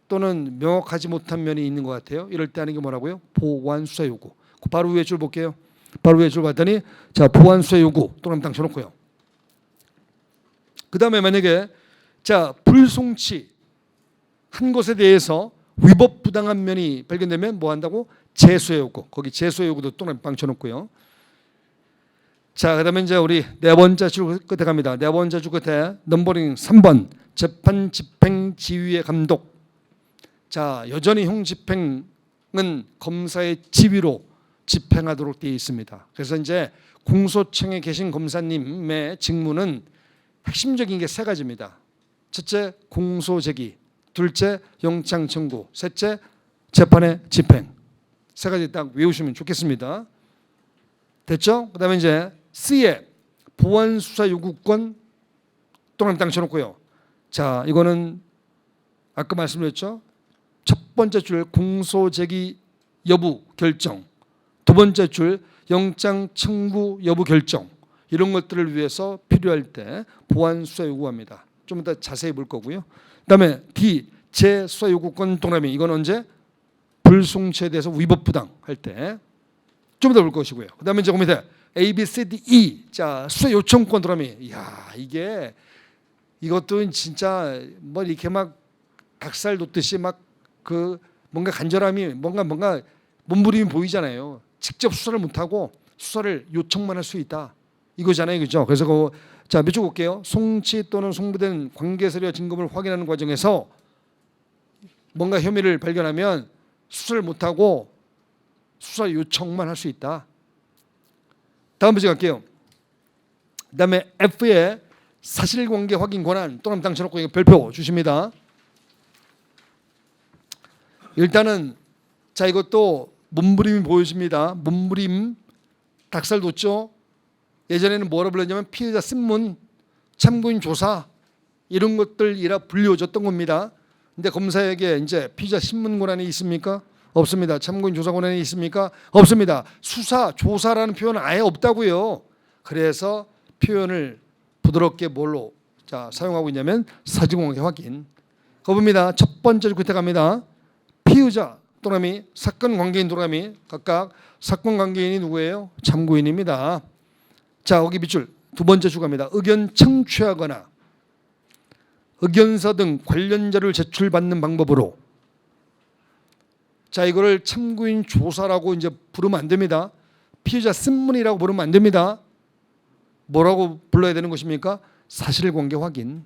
또는 명확하지 못한 면이 있는 것 같아요. 이럴 때 하는 게 뭐라고요? 보완 수사 요구. 바로 위에 줄 볼게요. 바로 위에 줄 봤더니 자 보완 수사 요구 또는 딱 쳐놓고요. 그 다음에 만약에 자 불송치 한 것에 대해서 위법 부당한 면이 발견되면 뭐 한다고? 재수의 요구. 거기 재수의 요구도 또는 빵 쳐놓고요. 자 그다음에 이제 우리 네 번째 줄 끝에 갑니다. 네 번째 줄 끝에 넘버링 3번 재판 집행 지휘의 감독. 자 여전히 형 집행은 검사의 지휘로 집행하도록 되어 있습니다. 그래서 이제 공소청에 계신 검사님의 직무는 핵심적인 게 세 가지입니다. 첫째 공소 제기, 둘째 영장 청구, 셋째 재판의 집행. 세 가지 딱 외우시면 좋겠습니다. 됐죠? 그다음에 이제 C에 보완 수사 요구권 또는 딱 쳐놓고요. 자 이거는 아까 말씀드렸죠. 첫 번째 줄 공소 제기 여부 결정, 두 번째 줄 영장 청구 여부 결정 이런 것들을 위해서 필요할 때 보완 수사 요구합니다. 좀 이따 자세히 볼 거고요. 그다음에 D 재수사 요구권 동그라미 이건 언제 불송치에 대해서 위법 부당 할 때 좀 더 볼 것이고요. 그다음에 이제 밑에 A, B, C, D, E 자 수사 요청권 동그라미 이야 이게 이것도 진짜 뭐 이렇게 막 닭살 돋듯이 막 그 뭔가 간절함이 뭔가 몸부림이 보이잖아요. 직접 수사를 못하고 수사를 요청만 할 수 있다 이거잖아요, 그죠? 그래서 자 몇 줄 볼게요. 송치 또는 송부된 관계 서류와 증거물 확인하는 과정에서 뭔가 혐의를 발견하면 수사를 못하고 수사 요청만 할 수 있다. 다음 문제 갈게요. 그다음에 F의 사실관계 확인 권한 또는 당쳐놓고 이거 별표 주십니다. 일단은 자 이것도 몸부림이 보여집니다. 몸부림 닭살 돋죠. 예전에는 뭐라 불렀냐면 피의자 신문, 참고인 조사 이런 것들이라 불려줬던 겁니다. 근데 검사에게 이제 피의자 신문 권한이 있습니까? 없습니다. 참고인 조사 권한이 있습니까? 없습니다. 수사, 조사라는 표현은 아예 없다고요. 그래서 표현을 부드럽게 뭘로 자 사용하고 있냐면 사실관계 확인. 거봅니다. 첫 번째 줄 끝에 갑니다. 피의자 동그라미, 사건 관계인 동그라미 각각 사건 관계인이 누구예요? 참고인입니다. 자 여기 밑줄 두 번째 줄 갑니다. 의견 청취하거나 의견서 등 관련 자료를 제출받는 방법으로 자 이거를 참고인 조사라고 이제 부르면 안 됩니다. 피의자 신문이라고 부르면 안 됩니다. 뭐라고 불러야 되는 것입니까? 사실관계 확인.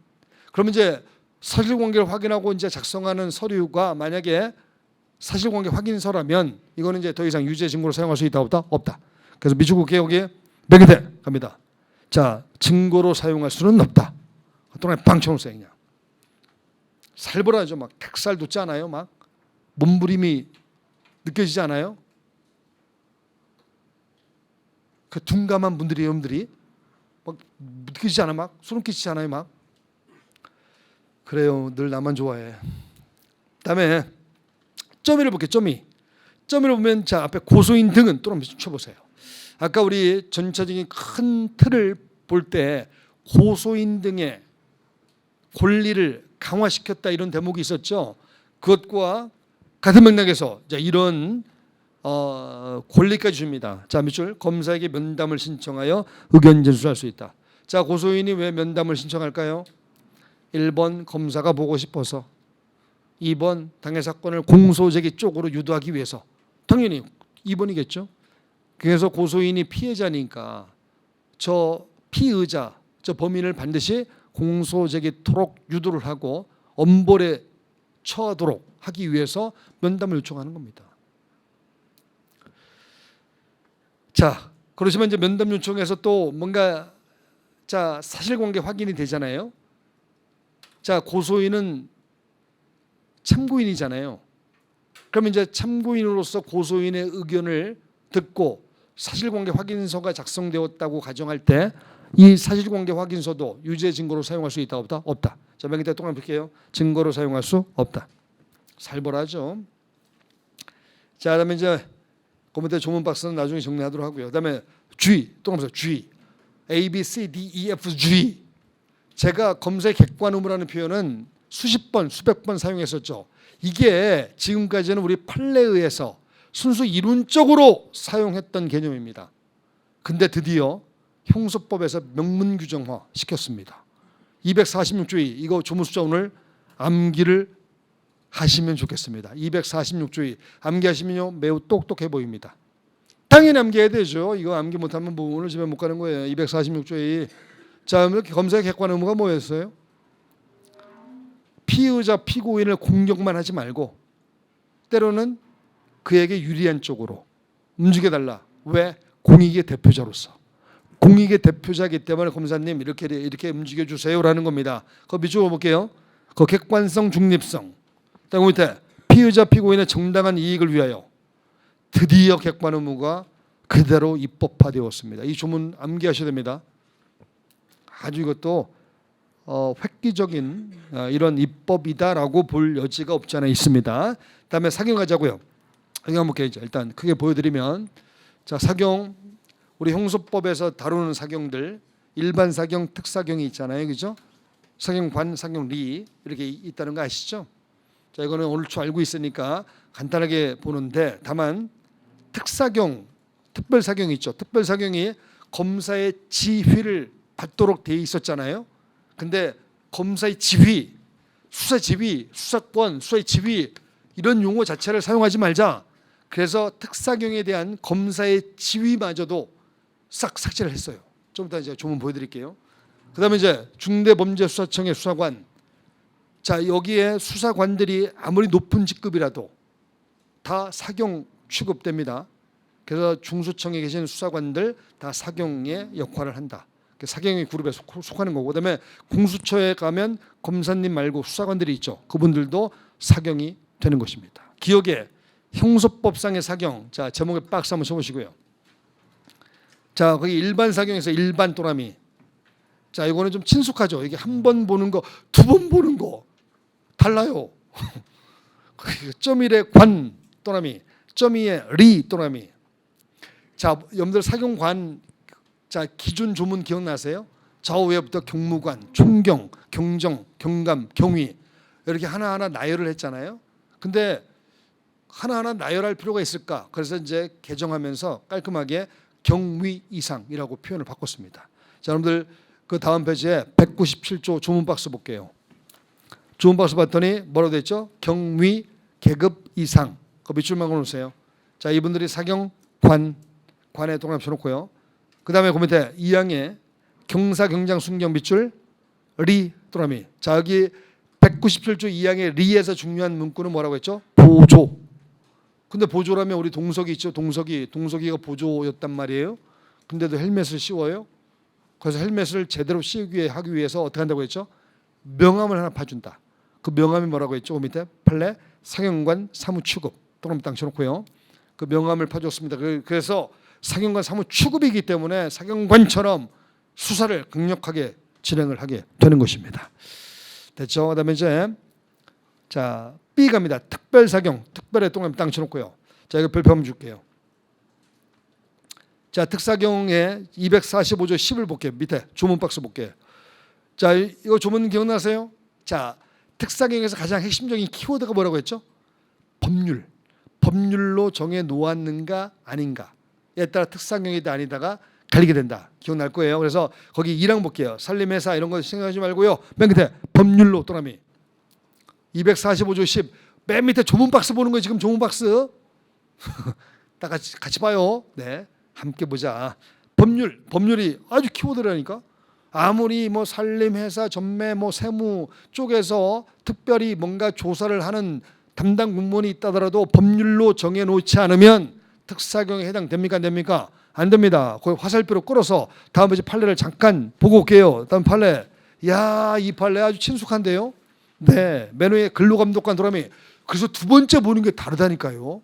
그러면 이제 사실관계를 확인하고 이제 작성하는 서류가 만약에 사실관계 확인서라면 이거는 이제 더 이상 유죄 증거로 사용할 수 있다 없다? 없다. 그래서 미주국 개혁에 몇 개대 갑니다. 자 증거로 사용할 수는 없다. 동안에 빵 쳐놓으세요 그냥. 살벌하죠. 막 닭살 돋지 않아요? 막 몸부림이 느껴지지 않아요? 그 둔감한 분들이 여러분들이 막 느껴지지 않아? 막 소름 끼치지 않아요? 막 그래요. 늘 나만 좋아해. 그다음에 점의를 볼게요. 점의를 보면 자 앞에 고소인 등은 또 한번 쳐보세요. 아까 우리 전체적인 큰 틀을 볼 때 고소인 등의 권리를 강화시켰다 이런 대목이 있었죠. 그것과 같은 맥락에서 이런 권리까지 줍니다. 자 밑줄 검사에게 면담을 신청하여 의견 제출할 수 있다. 자 고소인이 왜 면담을 신청할까요? 1번 검사가 보고 싶어서, 2번 당해 사건을 공소제기 쪽으로 유도하기 위해서. 당연히 2번이겠죠. 그래서 고소인이 피해자니까 저 피의자, 저 범인을 반드시 공소제기토록 유도를 하고 엄벌에 처하도록 하기 위해서 면담을 요청하는 겁니다. 자, 그러시면 이제 면담 요청에서 또 뭔가 자 사실관계 확인이 되잖아요. 자 고소인은 참고인이잖아요. 그러면 이제 참고인으로서 고소인의 의견을 듣고 사실관계 확인서가 작성되었다고 가정할 때 이 사실관계 확인서도 유죄 증거로 사용할 수 있다 없다? 없다. 자, 맨 끝에 동그라미 볼게요. 증거로 사용할 수 없다. 살벌하죠. 자, 그다음에 이제 그 밑에 조문 박스는 나중에 정리하도록 하고요. 그다음에 G 또 하면서 G, A, B, C, D, E, F, G. 제가 검사의 객관 의무라는 표현은 수십 번, 수백 번 사용했었죠. 이게 지금까지는 우리 판례에 의해서 순수 이론적으로 사용했던 개념입니다. 근데 드디어 형소법에서 명문 규정화 시켰습니다. 246조의 이거 조문숫자 오늘 암기를 하시면 좋겠습니다. 246조의 암기하시면요 매우 똑똑해 보입니다. 당연히 암기해야 되죠. 이거 암기 못하면 뭐 오늘 집에 못 가는 거예요. 246조의 자, 이렇게 검사의 객관 의무가 뭐였어요? 피의자 피고인을 공격만 하지 말고 때로는 그에게 유리한 쪽으로 움직여달라. 왜? 공익의 대표자로서. 공익의 대표자이기 때문에 검사님 이렇게 움직여주세요라는 겁니다. 그 밑줄로 볼게요. 그 객관성, 중립성. 그 밑에 피의자 피고인의 정당한 이익을 위하여 드디어 객관 의무가 그대로 입법화되었습니다. 이 조문 암기하셔야 됩니다. 아주 이것도 획기적인 이런 입법이다라고 볼 여지가 없지 않아 있습니다. 그다음에 사경 가자고요. 사경 한번 볼게요. 일단 크게 보여드리면 자 사경 우리 형소법에서 다루는 사경들 일반 사경, 특사경이 있잖아요, 그죠? 사경관, 사경리 이렇게 있다는 거 아시죠? 자 이거는 오늘 초 알고 있으니까 간단하게 보는데 다만 특사경, 특별사경이 있죠. 특별사경이 검사의 지휘를 받도록 돼 있었잖아요. 근데 검사의 지휘, 수사 지휘, 수사권, 수사의 지휘 이런 용어 자체를 사용하지 말자. 그래서 특사경에 대한 검사의 지휘마저도 싹 삭제를 했어요. 좀 이따 이제 조문 보여드릴게요. 그다음에 이제 중대범죄수사청의 수사관. 자 여기에 수사관들이 아무리 높은 직급이라도 다 사경 취급됩니다. 그래서 중수청에 계신 수사관들 다 사경의 역할을 한다. 사경의 그룹에 속하는 거고 그다음에 공수처에 가면 검사님 말고 수사관들이 있죠. 그분들도 사경이 되는 것입니다. 기억에 형소법상의 사경. 자 제목에 박스 한번 쳐보시고요. 자 거기 일반 사경에서 일반 또라미. 자 이거는 좀 친숙하죠. 이게 한 번 보는 거, 두 번 보는 거 달라요. 점일의 관 또라미, 점이의 리 또라미. 자 여러분들 사경관 자 기준 조문 기억나세요? 좌우에부터 경무관, 총경, 경정, 경감, 경위 이렇게 하나하나 나열을 했잖아요. 근데 하나하나 나열할 필요가 있을까? 그래서 이제 개정하면서 깔끔하게 경위 이상이라고 표현을 바꿨습니다. 자 여러분들 그 다음 페이지에 197조 조문 박스 볼게요. 조문 박스 봤더니 뭐라고 돼 있죠? 경위 계급 이상. 그 밑줄만 걸어놓으세요. 자 이분들이 사경 관에 동그라미 쳐놓고요. 그 다음에 그 밑에 2항에 경사 경장 순경 밑줄 리 또라미. 자 여기 197조 2항의 리에서 중요한 문구는 뭐라고 했죠? 보조. 근데 보조라면 우리 동석이 있죠. 동석이가 보조였단 말이에요. 근데도 헬멧을 씌워요. 그래서 헬멧을 제대로 씌우기 하기 위해서 어떻게 한다고 했죠? 명함을 하나 파준다. 그 명함이 뭐라고 했죠? 그 밑에 판례 사경관 사무취급 또는 땅 쳐놓고요. 그 명함을 파줬습니다. 그래서 사경관 사무취급이기 때문에 사경관처럼 수사를 강력하게 진행을 하게 되는 것입니다. 됐죠? 그다음에 이제 자 B 갑니다. 특별사경, 특별의 동그라미 땅 쳐놓고요. 자 이거 별표 한번 줄게요. 자 특사경의 245조 10을 볼게요. 밑에 조문 박스 볼게요. 자 이거 조문 기억나세요? 자 특사경에서 가장 핵심적인 키워드가 뭐라고 했죠? 법률. 법률로 정해 놓았는가 아닌가에 따라 특사경이다 아니다가 갈리게 된다. 기억날 거예요. 그래서 거기 1항 볼게요. 살림회사 이런 거 생각하지 말고요. 맨 끝에 법률로 또라미. 245조 10. 맨 밑에 조문 박스 보는 거예요. 지금 조문 박스. 다 같이 봐요. 네, 함께 보자. 법률이 아주 키워드라니까. 아무리 뭐 살림회사 전매 뭐 세무 쪽에서 특별히 뭔가 조사를 하는 담당 공무원이 있다더라도 법률로 정해놓지 않으면 특사경에 해당됩니까? 안 됩니까? 안 됩니다. 거기 화살표로 끌어서 다음 페이지 판례를 잠깐 보고 올게요. 다음 판례. 야, 이 판례 아주 친숙한데요. 네, 맨 위에 근로감독관 도라미. 그래서 두 번째 보는 게 다르다니까요.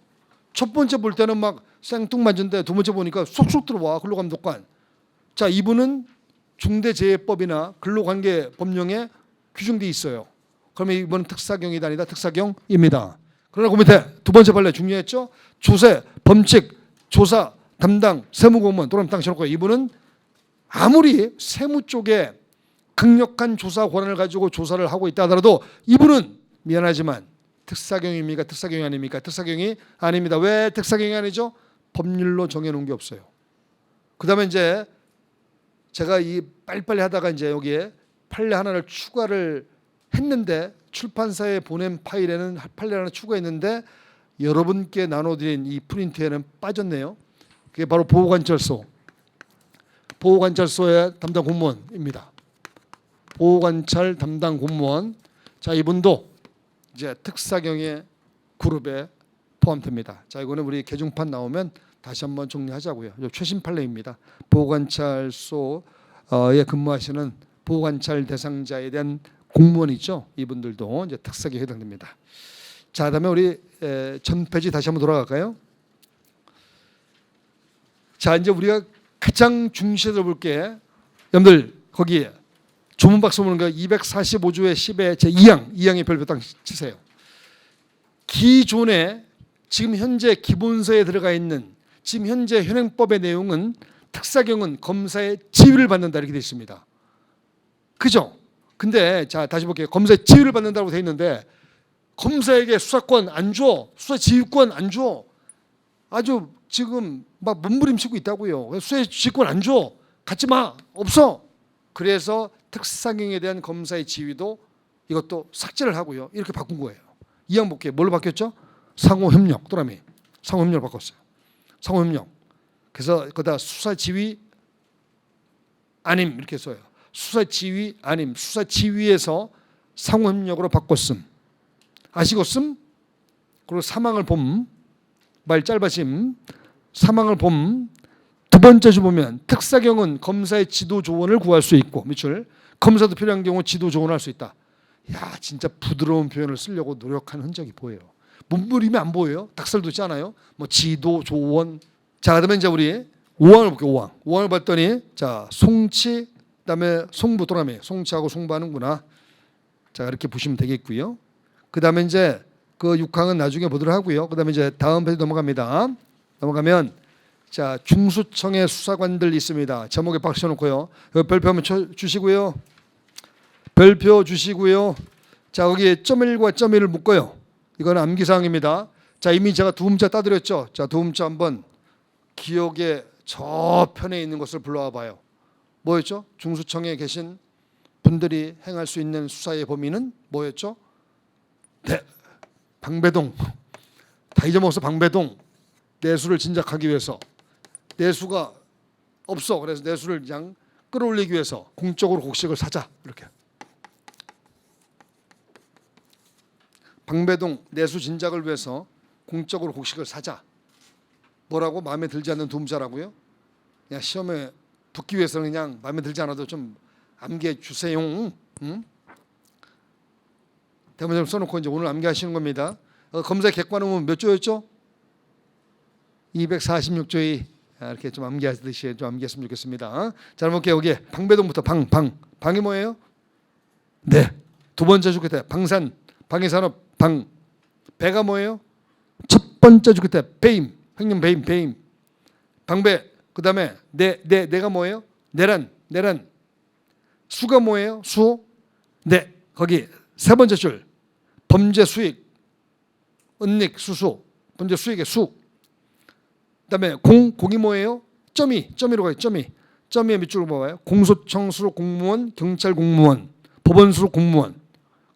첫 번째 볼 때는 막 생뚱맞은데 두 번째 보니까 쏙쏙 들어와 근로감독관. 자, 이분은 중대재해법이나 근로관계 법령에 규정돼 있어요. 그러면 이번은 특사경이다 아니다 특사경입니다. 그러나 그 밑에 두 번째 판례 중요했죠. 조세, 범칙, 조사, 담당, 세무공무원 또는 당신놓고 이분은 아무리 세무 쪽에 강력한 조사 권한을 가지고 조사를 하고 있다 하더라도 이분은 미안하지만 특사경입니까? 특사경이 아닙니까? 특사경이 아닙니다. 왜 특사경이 아니죠? 법률로 정해놓은 게 없어요. 그 다음에 이제 제가 이 빨리빨리 하다가 이제 여기에 판례 하나를 추가를 했는데 출판사에 보낸 파일에는 판례 하나 추가했는데 여러분께 나눠드린 이 프린트에는 빠졌네요. 그게 바로 보호관찰소의 담당 공무원입니다. 보호관찰 담당 공무원. 자, 이분도 이제 특사경의 그룹에 포함됩니다. 자, 이거는 우리 개중판 나오면 다시 한번 정리하자고요. 최신 판례입니다. 보호관찰소에 근무하시는 보호관찰 대상자에 대한 공무원이죠. 이분들도 이제 특사경에 해당됩니다. 자, 그다음에 우리 전 페이지 다시 한번 돌아갈까요? 자, 이제 우리가 가장 중시해서 볼게. 여러분들 거기에 조문박스 보는 거 245조의 10의 제2항의 별표 딱 치세요. 기존에 지금 현재 기본서에 들어가 있는 지금 현재 현행법의 내용은 특사경은 검사의 지휘를 받는다 이렇게 되어 있습니다. 그죠? 근데 자 다시 볼게요. 검사의 지휘를 받는다고 되어 있는데 검사에게 수사권 안 줘. 수사 지휘권 안 줘. 아주 지금 막 몸부림치고 있다고요. 수사 지휘권 안 줘. 갖지 마. 없어. 그래서 특사경에 대한 검사의 지휘도 이것도 삭제를 하고요. 이렇게 바꾼 거예요. 이항 볼게요. 뭘로 바뀌었죠? 상호협력. 또라미. 상호협력을 바꿨어요. 상호협력. 그래서 거기다 수사지휘 아님 이렇게 써요. 수사지휘 아님. 수사지휘에서 상호협력으로 바꿨음. 아시겠음? 그리고 사망을 봄. 말 짧아짐. 사망을 봄. 두 번째 주 보면 특사경은 검사의 지도 조언을 구할 수 있고 밑줄. 검사도 필요한 경우 지도 조언을 할 수 있다. 야, 진짜 부드러운 표현을 쓰려고 노력한 흔적이 보여요. 문무림이 안 보여요? 닭살도 있지 않아요? 뭐 지도 조언. 자, 그다음에 이제 우리 5항을 볼게요. 5항. 5항을 봤더니 자, 송치 그다음에 송부 또라미. 송치하고 송부하는구나. 자, 이렇게 보시면 되겠고요. 그다음에 이제 그 6항은 나중에 보도록 하고요. 그다음에 이제 다음 페이지 넘어갑니다. 넘어가면 자, 중수청의 수사관들 있습니다. 제목에 박 쳐놓고요. 별표 한번 주시고요. 별표 주시고요. 자, 거기에 .1과 .1을 묶어요. 이건 암기사항입니다. 자, 이미 제가 두음자 따드렸죠. 자, 두음자 한번 기억의 저편에 있는 것을 불러와 봐요. 뭐였죠? 중수청에 계신 분들이 행할 수 있는 수사의 범위는 뭐였죠? 네, 방배동. 다 잊어먹어서 방배동. 내수를 진작하기 위해서. 내수가 없어. 그래서 내수를 그냥 끌어올리기 위해서 공적으로 곡식을 사자. 이렇게. 방배동 내수 진작을 위해서 공적으로 곡식을 사자. 뭐라고? 마음에 들지 않는 두음자라고요? 그냥 시험에 붙기 위해서는 그냥 마음에 들지 않아도 좀 암기해 주세요. 응? 대문점 써놓고 이제 오늘 암기하시는 겁니다. 검사의 객관음은 몇 조였죠? 246조의 이렇게 좀 암기하듯이 좀 암기했으면 좋겠습니다. 자, 볼게요. 여기에 방배동부터 방이 뭐예요? 네. 두 번째 주 끝에 방산, 방해산업, 방. 배가 뭐예요? 첫 번째 주 끝에 배임, 횡령 배임. 방배. 그다음에 내가 뭐예요? 내란. 수가 뭐예요? 수. 네. 거기 세 번째 줄 범죄 수익, 은닉, 수수. 범죄 수익의 수. 그다음에 공이 뭐예요? 점이로 가요. 점의 밑줄로 봐봐요. 공소청 수록 공무원, 경찰 공무원, 법원 수록 공무원,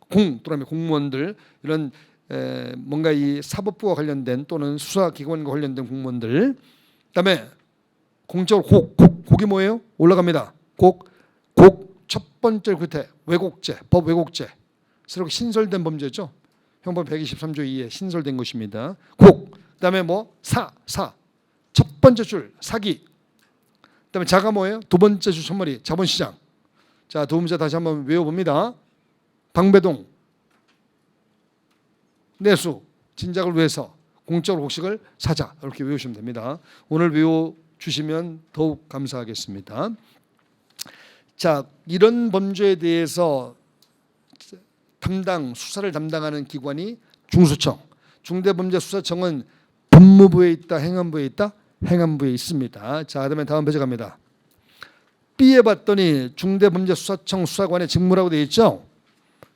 그다음에 공무원들 이런 뭔가 이 사법부와 관련된 또는 수사기관과 관련된 공무원들. 그다음에 공적으로 곡이 뭐예요? 올라갑니다. 곡 첫 번째 끝에 왜곡죄, 법 왜곡죄. 새롭게 신설된 범죄죠. 형법 123조 2에 신설된 것입니다. 그다음에 뭐 사. 첫 번째 줄 사기. 그다음에 자가 뭐예요? 두 번째 줄 첫머리 자본시장. 자, 두 문제 다시 한번 외워봅니다. 방배동 내수 진작을 위해서 공적으로 곡식을 사자. 이렇게 외우시면 됩니다. 오늘 외워주시면 더욱 감사하겠습니다. 자, 이런 범죄에 대해서 수사를 담당하는 기관이 중수청. 중대범죄수사청은 법무부에 있다, 행안부에 있다? 행안부에 있습니다. 자, 그다음에 다음 페이지 갑니다. B에 봤더니 중대범죄수사청 수사관의 직무라고 되어 있죠.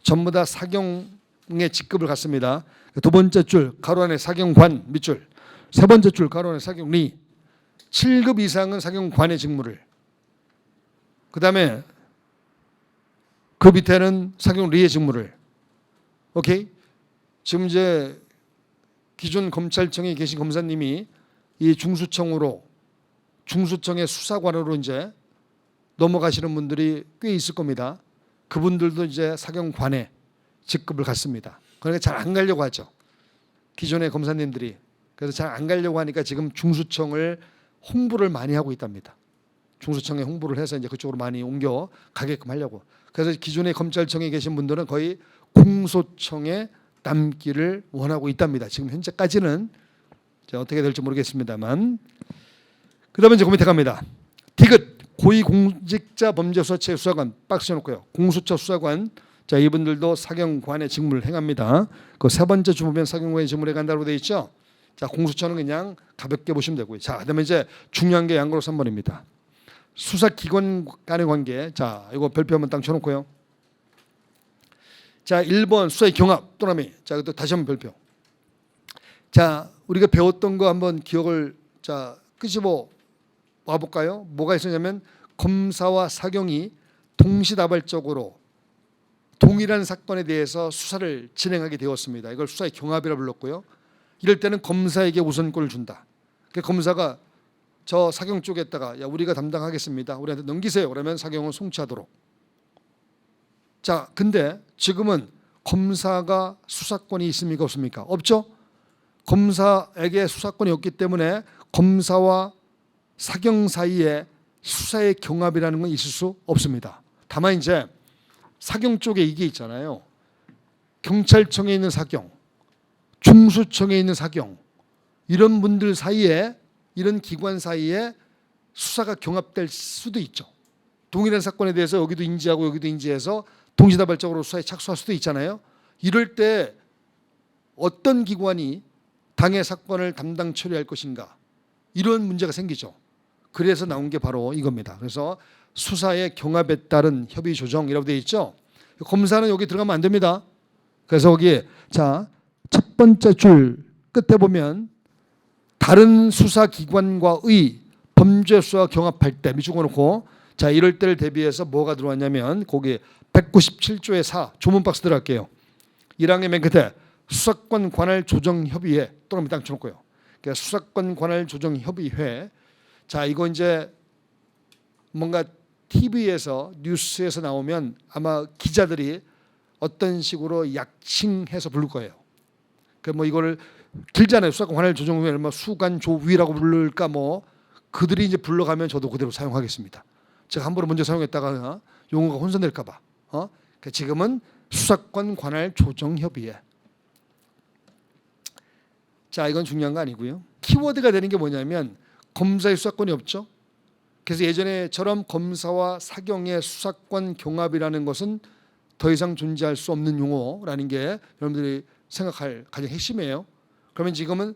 전부 다 사경의 직급을 갖습니다. 두 번째 줄 가로 안에 사경관 밑줄, 세 번째 줄 가로 안에 사경리, 7급 이상은 사경관의 직무를, 그 다음에 그 밑에는 사경리의 직무를. 오케이? 지금 이제 기존 검찰청에 계신 검사님이 이 중수청으로, 중수청의 수사관으로 이제 넘어가시는 분들이 꽤 있을 겁니다. 그분들도 이제 사경관의 직급을 갖습니다. 그러니까 잘 안 가려고 하죠. 기존의 검사님들이. 그래서 잘 안 가려고 하니까 지금 중수청을 홍보를 많이 하고 있답니다. 중수청에 홍보를 해서 이제 그쪽으로 많이 옮겨 가게끔 하려고. 그래서 기존의 검찰청에 계신 분들은 거의 공소청에 남기를 원하고 있답니다. 지금 현재까지는 어떻게 될지 모르겠습니다만. 그다음에 이제 그 밑에 갑니다. 디귿 고위공직자범죄수사처 수사관 박스 쳐놓고요. 공수처 수사관. 자, 이분들도 사경관의 직무를 행합니다. 그 세 번째 주 보면 사경관의 직무를 해간다고 되어 있죠. 자, 공수처는 그냥 가볍게 보시면 되고요. 자, 그다음에 이제 중요한 게 양고로 3번입니다. 수사기관 간의 관계. 자, 이거 별표 한번 딱 쳐놓고요. 자, 1번 수사의 경합 또나미. 자, 또 다시 한번 별표. 자, 우리가 배웠던 거 한번 기억을 자 끄집어 와볼까요? 뭐가 있었냐면 검사와 사경이 동시다발적으로 동일한 사건에 대해서 수사를 진행하게 되었습니다. 이걸 수사의 경합이라 불렀고요. 이럴 때는 검사에게 우선권을 준다. 그러니까 검사가 저 사경 쪽에다가 야, 우리가 담당하겠습니다. 우리한테 넘기세요. 그러면 사경은 송치하도록. 자, 근데 지금은 검사가 수사권이 있습니까? 없습니까? 없죠. 검사에게 수사권이 없기 때문에 검사와 사경 사이에 수사의 경합이라는 건 있을 수 없습니다. 다만 이제 사경 쪽에 이게 있잖아요. 경찰청에 있는 사경, 중수청에 있는 사경, 이런 분들 사이에, 이런 기관 사이에 수사가 경합될 수도 있죠. 동일한 사건에 대해서 여기도 인지하고 여기도 인지해서 동시다발적으로 수사에 착수할 수도 있잖아요. 이럴 때 어떤 기관이 당의 사건을 담당 처리할 것인가, 이런 문제가 생기죠. 그래서 나온 게 바로 이겁니다. 그래서 수사의 경합에 따른 협의 조정이라고 되어 있죠. 검사는 여기 들어가면 안 됩니다. 그래서 거기에 자, 첫 번째 줄 끝에 보면 다른 수사기관과의 범죄 수사 경합할 때 밑줄 그어놓고, 자, 이럴 때를 대비해서 뭐가 들어왔냐면 거기 197조의 4 조문 박스 들어갈게요. 1항의 맨 끝에 수사권 관할 조정 협의회 또는 밑땅 쳐놓고요. 그러니까 수사권 관할 조정 협의회. 자, 이거 이제 뭔가 TV에서 뉴스에서 나오면 아마 기자들이 어떤 식으로 약칭해서 부를 거예요. 그 뭐 이거를 길잖아요. 수사권 관할 조정위원회 뭐 수관조위라고 부를까 뭐 그들이 이제 불러가면 저도 그대로 사용하겠습니다. 제가 함부로 먼저 사용했다가 용어가 혼선될까봐. 그러니까 지금은 수사권 관할 조정협의회. 자, 이건 중요한 거 아니고요. 키워드가 되는 게 뭐냐면 검사의 수사권이 없죠. 그래서 예전에처럼 검사와 사경의 수사권 경합이라는 것은 더 이상 존재할 수 없는 용어라는 게 여러분들이 생각할 가장 핵심이에요. 그러면 지금은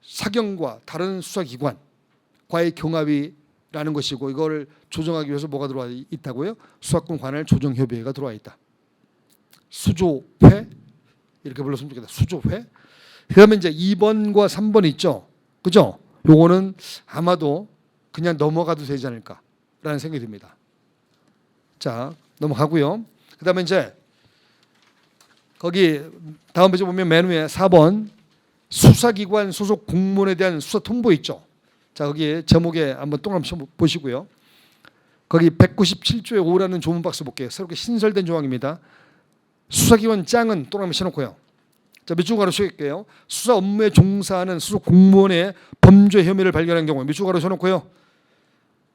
사경과 다른 수사기관과의 경합이라는 것이고, 이걸 조정하기 위해서 뭐가 들어와 있다고요? 수사권 관할 조정협의회가 들어와 있다. 수조회 이렇게 불렀으면 좋겠다. 수조회. 그다음에 이제 2번과 3번 있죠. 그죠? 요거는 아마도 그냥 넘어가도 되지 않을까라는 생각이 듭니다. 자, 넘어가고요. 그다음에 이제 거기 다음 페이지 보면 맨 위에 4번 수사기관 소속 공무원에 대한 수사 통보 있죠. 자, 거기 제목에 한번 동그라미 보시고요. 거기 197조의 5라는 조문 박스 볼게요. 새롭게 신설된 조항입니다. 수사기관 짱은 동그라미 쳐놓고요. 자, 몇 줄 가로 쳐볼게요. 수사 업무에 종사하는 소속 공무원의 범죄 혐의를 발견한 경우 몇 줄 가로 쳐놓고요.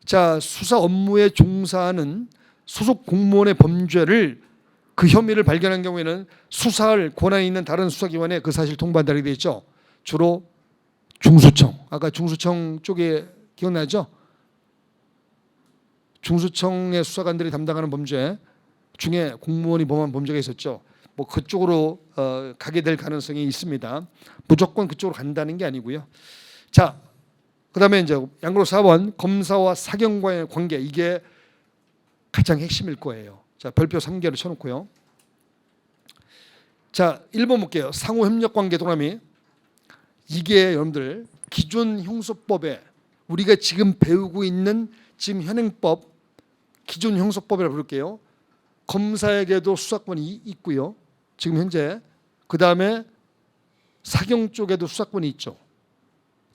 자, 수사 업무에 종사하는 소속 공무원의 범죄를 그 혐의를 발견한 경우에는 수사할 권한이 있는 다른 수사기관에 그 사실 통보한다 이렇게 되어 있죠. 주로 중수청. 아까 중수청 쪽에 기억나죠? 중수청의 수사관들이 담당하는 범죄 중에 공무원이 범한 범죄가 있었죠. 뭐 그쪽으로 가게 될 가능성이 있습니다. 무조건 그쪽으로 간다는 게 아니고요. 자, 그다음에 이제 양으로 4번 검사와 사경과의 관계, 이게 가장 핵심일 거예요. 자, 별표 3개를 쳐놓고요. 자, 1번 볼게요. 상호 협력 관계 동남이. 이게 여러분들 기존 형소법에 우리가 지금 배우고 있는 지금 현행법, 기존 형소법이라고 부를게요. 검사에게도 수사권이 있고요. 지금 현재. 그다음에 사경 쪽에도 수사권이 있죠.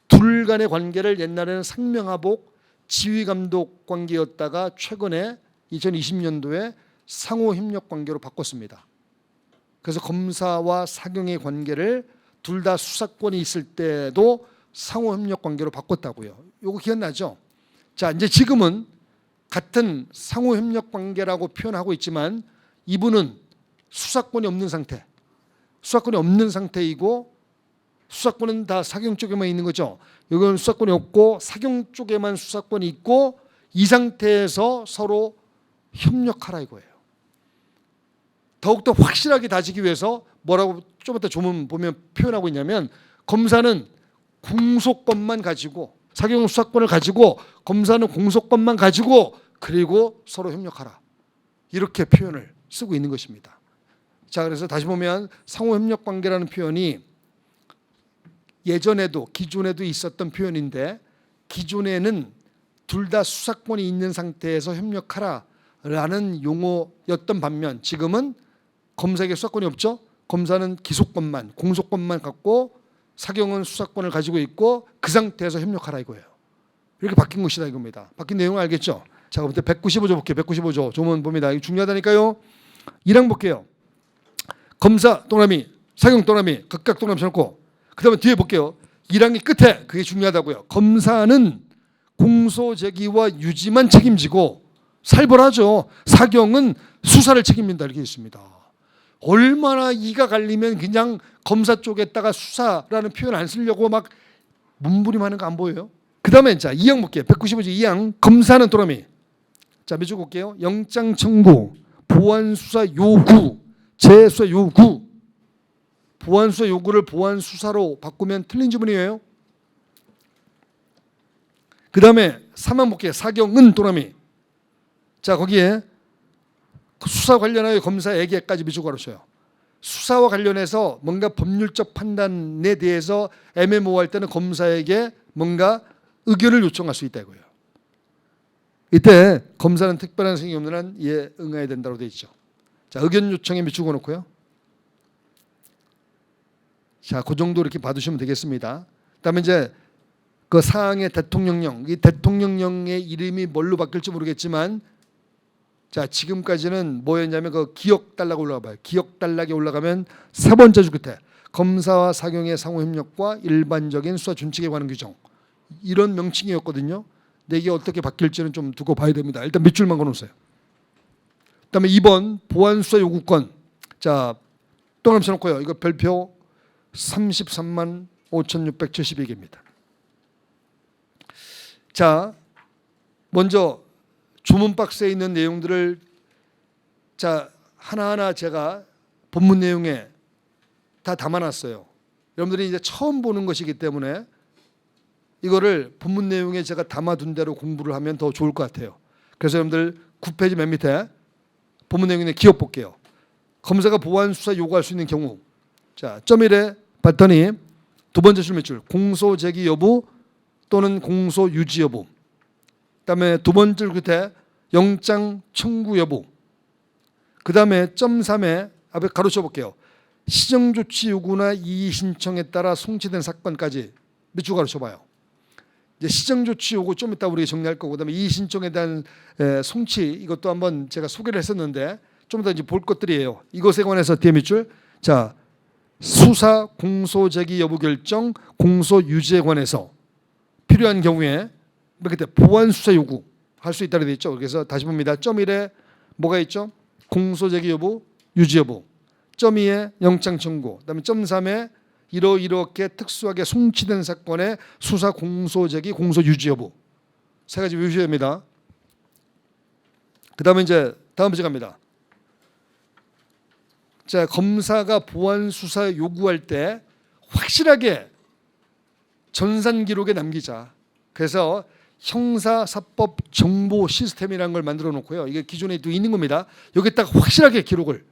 둘 간의 관계를 옛날에는 상명하복 지휘감독 관계였다가 최근에 2020년도에 상호협력 관계로 바꿨습니다. 그래서 검사와 사경의 관계를 둘 다 수사권이 있을 때도 상호협력 관계로 바꿨다고요. 이거 기억나죠? 자, 이제 지금은 같은 상호협력 관계라고 표현하고 있지만 이분은 수사권이 없는 상태, 수사권이 없는 상태이고 수사권은 다 사경 쪽에만 있는 거죠. 여기는 수사권이 없고 사경 쪽에만 수사권이 있고 이 상태에서 서로 협력하라 이거예요. 더욱더 확실하게 다지기 위해서 뭐라고 좀 이따 조문 보면 표현하고 있냐면 검사는 공소권만 가지고 사경 수사권을 가지고 검사는 공소권만 가지고 그리고 서로 협력하라. 이렇게 표현을 쓰고 있는 것입니다. 자, 그래서 다시 보면 상호협력 관계라는 표현이 예전에도 기존에도 있었던 표현인데 기존에는 둘 다 수사권이 있는 상태에서 협력하라라는 용어였던 반면 지금은 검사에게 수사권이 없죠. 검사는 기소권만 공소권만 갖고 사경은 수사권을 가지고 있고 그 상태에서 협력하라 이거예요. 이렇게 바뀐 것이다 이겁니다. 바뀐 내용을 알겠죠? 자, 그럼 195조 볼게요. 195조 조문 봅니다. 이거 중요하다니까요. 1항 볼게요. 검사 동남이, 사경 동남이, 각각 동남이 쳐놓고 그 다음에 뒤에 볼게요. 1항의 끝에 그게 중요하다고요. 검사는 공소 제기와 유지만 책임지고 살벌하죠. 사경은 수사를 책임진다 이렇게 있습니다. 얼마나 이가 갈리면 그냥 검사 쪽에다가 수사라는 표현 안 쓰려고 막 문부림하는 거 안 보여요? 그 다음에 자 2항 볼게요. 195조 2항 검사는 또라미. 자, 몇 줄 볼게요. 영장 청구, 보완 수사 요구, 재수사 요구. 보완 수사 요구를 보완 수사로 바꾸면 틀린 지문이에요. 그 다음에 3항 볼게요. 사경은 또라미. 자, 거기에 수사 관련하여 검사에게까지 미주고 가르쳐요. 수사와 관련해서 뭔가 법률적 판단에 대해서 애매모호할 때는 검사에게 뭔가 의견을 요청할 수 있다 이거예요. 이때 검사는 특별한 생각이 없는 한 이에 응해야 된다고 되어 있죠. 자, 의견 요청에 미주고 놓고요. 자, 그 정도 이렇게 봐두시면 되겠습니다. 그다음에 이제 그 사항의 대통령령, 이 대통령령의 이름이 뭘로 바뀔지 모르겠지만, 자, 지금까지는 뭐였냐면 그 기억 단락에 올라가 봐요. 기억 단락에 올라가면 세 번째 줄 끝에 검사와 사경의 상호협력과 일반적인 수사 준칙에 관한 규정, 이런 명칭이었거든요. 근데 이게 어떻게 바뀔지는 좀 두고 봐야 됩니다. 일단 몇 줄만 걸어놓으세요. 그다음에 2번 보완 수사 요구권. 자, 동그라미 쳐놓고요. 이거 별표 33만 5,672개입니다. 자, 먼저 조문 박스에 있는 내용들을 자 하나하나 제가 본문 내용에 다 담아놨어요. 여러분들이 이제 처음 보는 것이기 때문에 이거를 본문 내용에 제가 담아둔 대로 공부를 하면 더 좋을 것 같아요. 그래서 여러분들 9페이지 맨 밑에 본문 내용에 기억 볼게요. 검사가 보완 수사 요구할 수 있는 경우, 자, 점 1에 봤더니 두 번째 줄 몇 줄, 공소 제기 여부 또는 공소 유지 여부. 그다음에 두 번째 줄 끝에 영장 청구 여부. 그다음에 점 3에 앞에 가로쳐 볼게요. 시정 조치 요구나 이의 신청에 따라 송치된 사건까지 몇 줄 가로쳐 봐요. 이제 시정 조치 요구 좀 이따 우리가 정리할 거고, 그다음에 이의 신청에 대한 송치, 이것도 한번 제가 소개를 했었는데 좀 이따 이제 볼 것들이에요. 이것에 관해서 뒤에 몇 줄. 자, 수사 공소 제기 여부 결정, 공소 유지에 관해서 필요한 경우에 이렇게 보완 수사 요구 할 수 있다고 되어 있죠. 그래서 다시 봅니다. 점 1에 뭐가 있죠? 공소 제기 여부, 유지 여부. 점 2에 영장 청구. 그다음에 점 3에 이렇게 특수하게 송치된 사건의 수사 공소 제기, 공소 유지 여부. 세 가지 외우셔야 됩니다. 그다음에 이제 다음 문제 갑니다. 자, 검사가 보완 수사 요구할 때 확실하게 전산 기록에 남기자. 그래서 형사사법 정보 시스템이라는 걸 만들어 놓고요. 이게 기존에 또 있는 겁니다. 여기다가 확실하게 기록을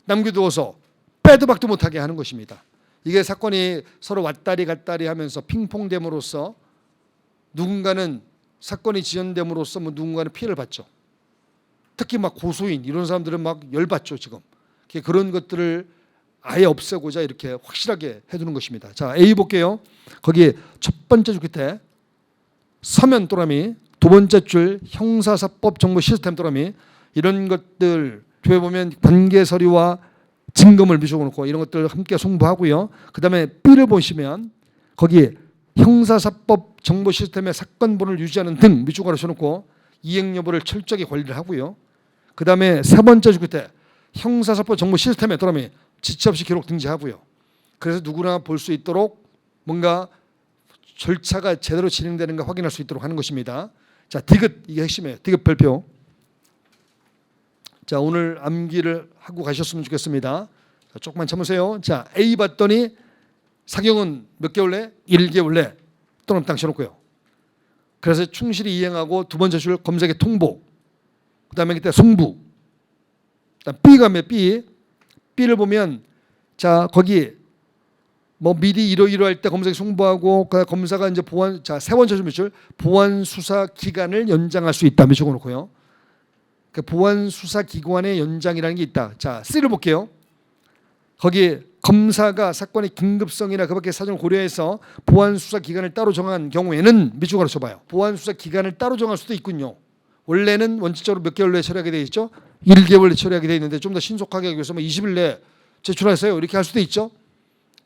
남겨두어서 빼도 박도 못하게 하는 것입니다. 이게 사건이 서로 왔다리 갔다리 하면서 핑퐁됨으로써 누군가는 사건이 지연됨으로써 누군가는 피해를 받죠. 특히 막 고소인 이런 사람들은 막 열받죠 지금. 그런 것들을 아예 없애고자 이렇게 확실하게 해두는 것입니다. 자, A 볼게요. 거기 첫 번째 줄 끝에 서면 또라미, 두 번째 줄 형사사법 정보 시스템 또라미, 이런 것들 뒤에 보면 관계 서류와 증거물 미적어 놓고 이런 것들 함께 송부하고요. 그 다음에 B를 보시면 거기 형사사법 정보 시스템의 사건 번호를 유지하는 등 밑줄가로 써놓고 이행 여부를 철저하게 관리를 하고요. 그 다음에 세 번째 줄 끝에 형사사법 정보 시스템에 또라미 지체 없이 기록 등재하고요. 그래서 누구나 볼 수 있도록 뭔가 절차가 제대로 진행되는가 확인할 수 있도록 하는 것입니다. 자, 디귿, 이게 핵심이에요. 디귿 별표. 자, 오늘 암기를 하고 가셨으면 좋겠습니다. 자, 조금만 참으세요. 자, A 봤더니 사경은 몇 개월 내? 1개월 내 또는 딱 써놓고요. 그래서 충실히 이행하고 두 번째 줄 검색의 통보, 그 다음에 그때 송부. B 가면 B를 보면 자, 거기 뭐 미리 이러이러할 때 검색에 송부하고 그 검사가 이제 보완, 자, 세 번째 줄 보완 수사 기간을 연장할 수 있다. 적어 놓고요. 그 보완 수사 기관의 연장이라는 게 있다. 자, C를 볼게요. 거기 검사가 사건의 긴급성이나 그밖의 사정을 고려해서 보완 수사 기간을 따로 정한 경우에는 밑줄가로 쳐봐요. 보완 수사 기간을 따로 정할 수도 있군요. 원래는 원칙적으로 몇 개월 내에 처리하게 돼 있죠. 1개월 내에 처리하게 돼 있는데 좀 더 신속하게 하기 위해서 20일 내에 제출하세요. 이렇게 할 수도 있죠.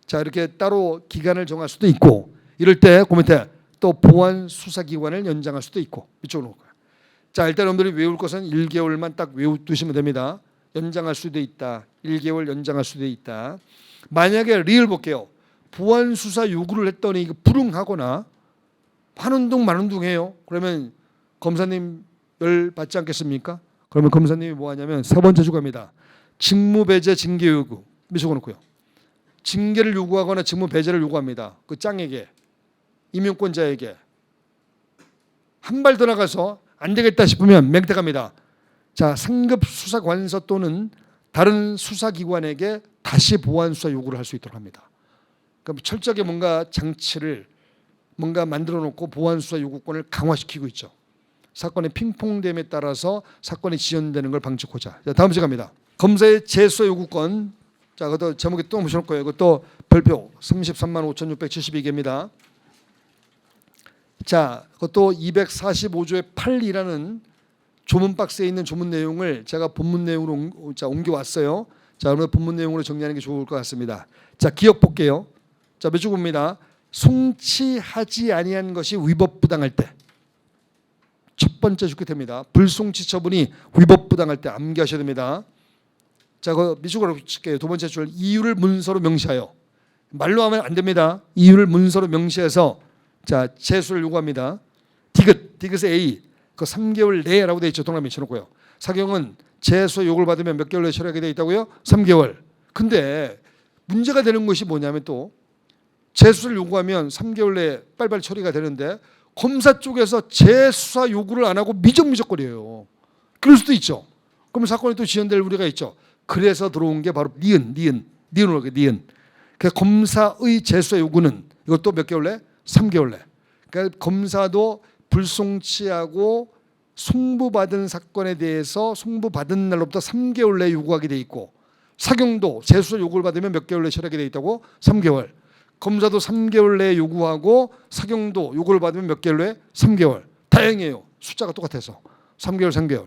자, 이렇게 따로 기간을 정할 수도 있고, 이럴 때 그 밑에 또 보완 수사 기관을 연장할 수도 있고, 이쪽으로 놓을 거예요. 자, 일단 여러분들이 외울 것은 1개월만 딱 외우시면 됩니다. 연장할 수도 있다. 1개월 연장할 수도 있다. 만약에 리을 볼게요. 보완 수사 요구를 했더니 불응하거나 하는 둥 마는 둥 해요. 그러면 검사님 열 받지 않겠습니까? 그러면 검사님이 뭐 하냐면 세 번째 주갑니다. 직무 배제 징계 요구 미적어 놓고요. 징계를 요구하거나 직무 배제를 요구합니다. 그 짱에게, 임용권자에게. 한 발 더 나가서 안 되겠다 싶으면 맹태갑니다. 자, 상급 수사관서 또는 다른 수사기관에게 다시 보완 수사 요구를 할 수 있도록 합니다. 그럼 철저하게 뭔가 장치를 뭔가 만들어 놓고 보완 수사 요구권을 강화시키고 있죠. 사건의 핑퐁됨에 따라서 사건이 지연되는 걸 방지하고자. 자, 다음 주에 갑니다. 검사의 재수사 요구권. 자, 그것도 제목에 또 보실 거예요. 그것도 별표 33만 5,672개입니다. 자, 그것도 245조의 8이라는 조문 박스에 있는 조문 내용을 제가 본문 내용으로 옮겨왔어요. 자, 오늘 본문 내용으로 정리하는 게 좋을 것 같습니다. 자, 기억 볼게요. 자, 몇 줄 봅니다. 송치하지 아니한 것이 위법부당할 때. 첫 번째 줄 끝입니다. 불송치 처분이 위법부당할 때 암기하셔야 됩니다. 자, 그 미적으로 칠게요. 두 번째 줄 이유를 문서로 명시하여. 말로 하면 안 됩니다. 이유를 문서로 명시해서 자, 제수를 요구합니다. 디귿의 A. 그 3개월 내라고 되어 있죠. 동그라미 쳐놓고요. 사경은 제수 요구를 받으면 몇 개월 내에 처리하게 되어 있다고요? 3개월. 근데 문제가 되는 것이 뭐냐면 또 제수를 요구하면 3개월 내에 빨리빨리 처리가 되는데 검사 쪽에서 재수사 요구를 안 하고 미적미적거려요. 그럴 수도 있죠. 그러면 사건이 또 지연될 우려가 있죠. 그래서 들어온 게 바로 니은. 그 검사의 재수사 요구는 이것도 몇 개월 내? 3개월 내. 그러니까 검사도 불송치하고 송부받은 사건에 대해서 송부받은 날로부터 3개월 내에 요구하게 돼 있고, 사경도 재수사 요구를 받으면 몇 개월 내에 처리하게 돼 있다고? 3개월. 검사도 3개월 내에 요구하고 사경도 요구를 받으면 몇 개월 내에? 3개월. 다행이에요. 숫자가 똑같아서 3개월.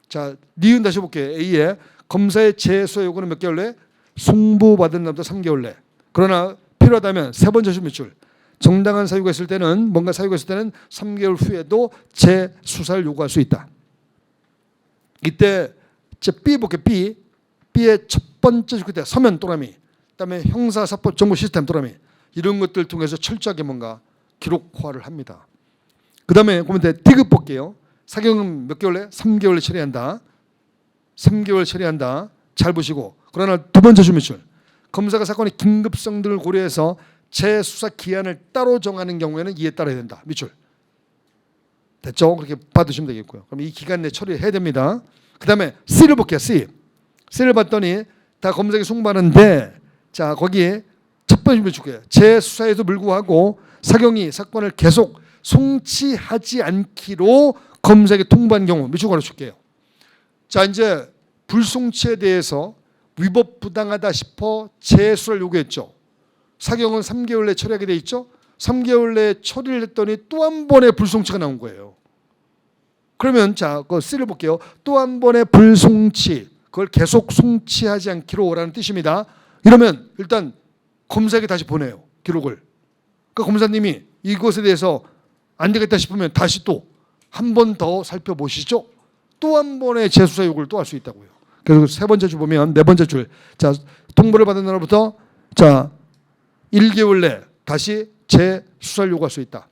자, 니은 다시 볼게요. A에 검사의 재수사 요구는 몇 개월 내에? 송부받은 날부터 3개월 내. 그러나 필요하다면 세 번째 줄 밑줄. 정당한 사유가 있을 때는 3개월 후에도 재수사를 요구할 수 있다. 이때 B 볼게요. B의 첫 번째 줄 끝에 서면 또라미, 그다음에 형사사법 정보 시스템 또라미, 이런 것들 통해서 철저하게 뭔가 기록화를 합니다. 그다음에 그러면 디귿 볼게요. 사경은 몇 개월 내? 3개월 처리한다. 3개월 처리한다. 잘 보시고 그러나 두 번째 줄 밑줄. 검사가 사건의 긴급성 등을 고려해서 재수사 기한을 따로 정하는 경우에는 이에 따라야 된다. 밑줄. 됐죠? 그렇게 받으시면 되겠고요. 그럼 이 기간 내에 처리해야 됩니다. 그 다음에 C를 볼게요. C. C를 봤더니 다 검색에 송부하는데 자 거기에 첫 번째 줄 줄게요. 재수사에도 불구하고 사경이 사건을 계속 송치하지 않기로 검색에 통보한 경우 밑줄 걸어줄게요. 자 이제 불송치에 대해서 위법 부당하다 싶어 재수사를 요구했죠. 사경은 3개월 내에 처리하게 돼 있죠. 3개월 내에 처리를 했더니 또 한 번의 불송치가 나온 거예요. 그러면 자, 그 C를 볼게요. 또 한 번의 불송치, 그걸 계속 송치하지 않기로라는 뜻입니다. 이러면 일단 검사에게 다시 보내요. 기록을. 그러니까 검사님이 이것에 대해서 안 되겠다 싶으면 다시 또 한 번 더 살펴보시죠. 또 한 번의 재수사 요구를 또 할 수 있다고요. 그리고 세 번째 줄 보면 네 번째 줄. 자, 통보를 받은 날부터 자 1개월 내 다시 재수사를 요구할 수 있다.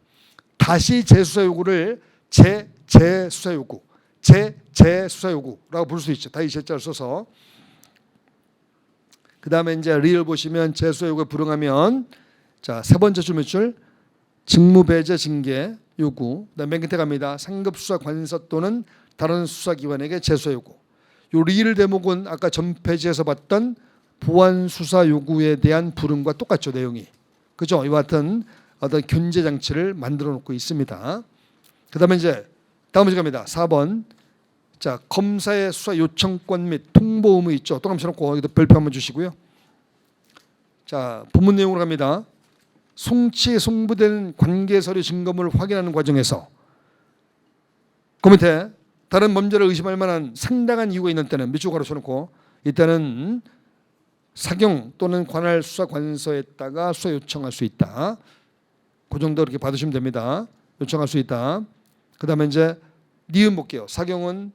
다시 재수사 요구를 재수사 요구, 재수사 요구라고 부를 수 있죠. 다 이 제자를 써서. 그 다음에 이제 리를 보시면 재수사 요구에 불응하면 자 세 번째 줄 몇 줄? 직무 배제 징계 요구. 그다음 맨 끝에 갑니다. 상급 수사 관서 또는 다른 수사기관에게 재수사 요구. 요 리를 대목은 아까 전 페이지에서 봤던 보안 수사 요구에 대한 불응과 똑같죠. 내용이. 그죠? 이와 같은 어떤 견제 장치를 만들어 놓고 있습니다. 그 다음에 이제 다음 문제 갑니다. 4번. 자, 검사의 수사 요청권 및 통보 의무 있죠. 또 감춰 놓고 여기도 별표 한번 주시고요. 자, 본문 내용으로 갑니다. 송치에 송부된 관계 서류 증거물을 확인하는 과정에서 그 밑에 다른 범죄를 의심할 만한 상당한 이유가 있는 때는 밑줄 가로쳐 놓고 이때는 사경 또는 관할 수사관서에다가 수사 요청할 수 있다. 그 정도 이렇게 받으시면 됩니다. 요청할 수 있다. 그 다음에 이제 니은 볼게요. 사경은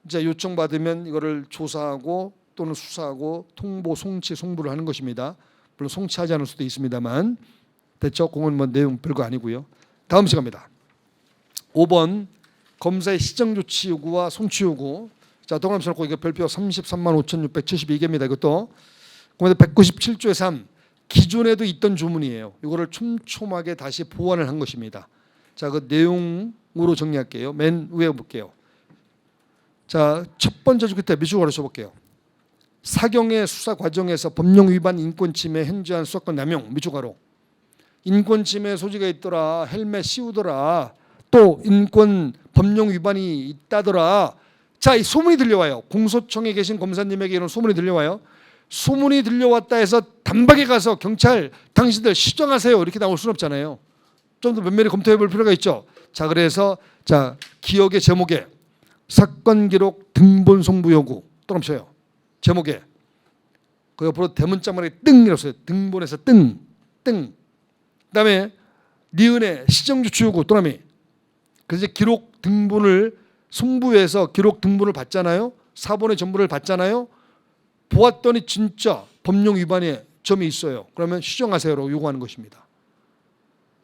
이제 요청받으면 이거를 조사하고 또는 수사하고 통보, 송치, 송부를 하는 것입니다. 물론 송치하지 않을 수도 있습니다만 됐죠? 그건 뭐 내용 별거 아니고요. 다음 시간입니다. 5번 검사의 시정조치 요구와 송치 요구. 자, 동그라미 쳐놓고 이거 별표 33만 5,672개입니다. 이것도. 그런데 197조의 3 기존에도 있던 주문이에요. 이거를 촘촘하게 다시 보완을 한 것입니다. 자, 그 내용으로 정리할게요. 맨 위에 볼게요. 자, 첫 번째 줄 끝에 밑줄 걸어서 볼게요. 사경의 수사 과정에서 법령 위반, 인권 침해, 현저한 수사권 남용 밑줄 가로. 인권 침해 소지가 있더라. 헬멧 씌우더라. 또 인권 법령 위반이 있다더라. 자, 이 소문이 들려와요. 공소청에 계신 검사님에게 이런 소문이 들려와요. 소문이 들려왔다 해서 단박에 가서 경찰 당신들 시정하세요 이렇게 나올 수는 없잖아요. 좀 더 면밀히 검토해 볼 필요가 있죠. 자, 그래서 자 기억의 제목에 사건 기록 등본 송부 요구 또 넘쳐요. 제목에 그 옆으로 대문짝만하게 뜬이라고 써요. 등본에서 뜬. 그다음에 니은에 시정조치 요구 또나미. 그래서 기록 등본을 송부해서 기록 등본을 받잖아요. 사본의 전부를 받잖아요. 보았더니 진짜 법령 위반의 점이 있어요. 그러면 시정하세요라고 요구하는 것입니다.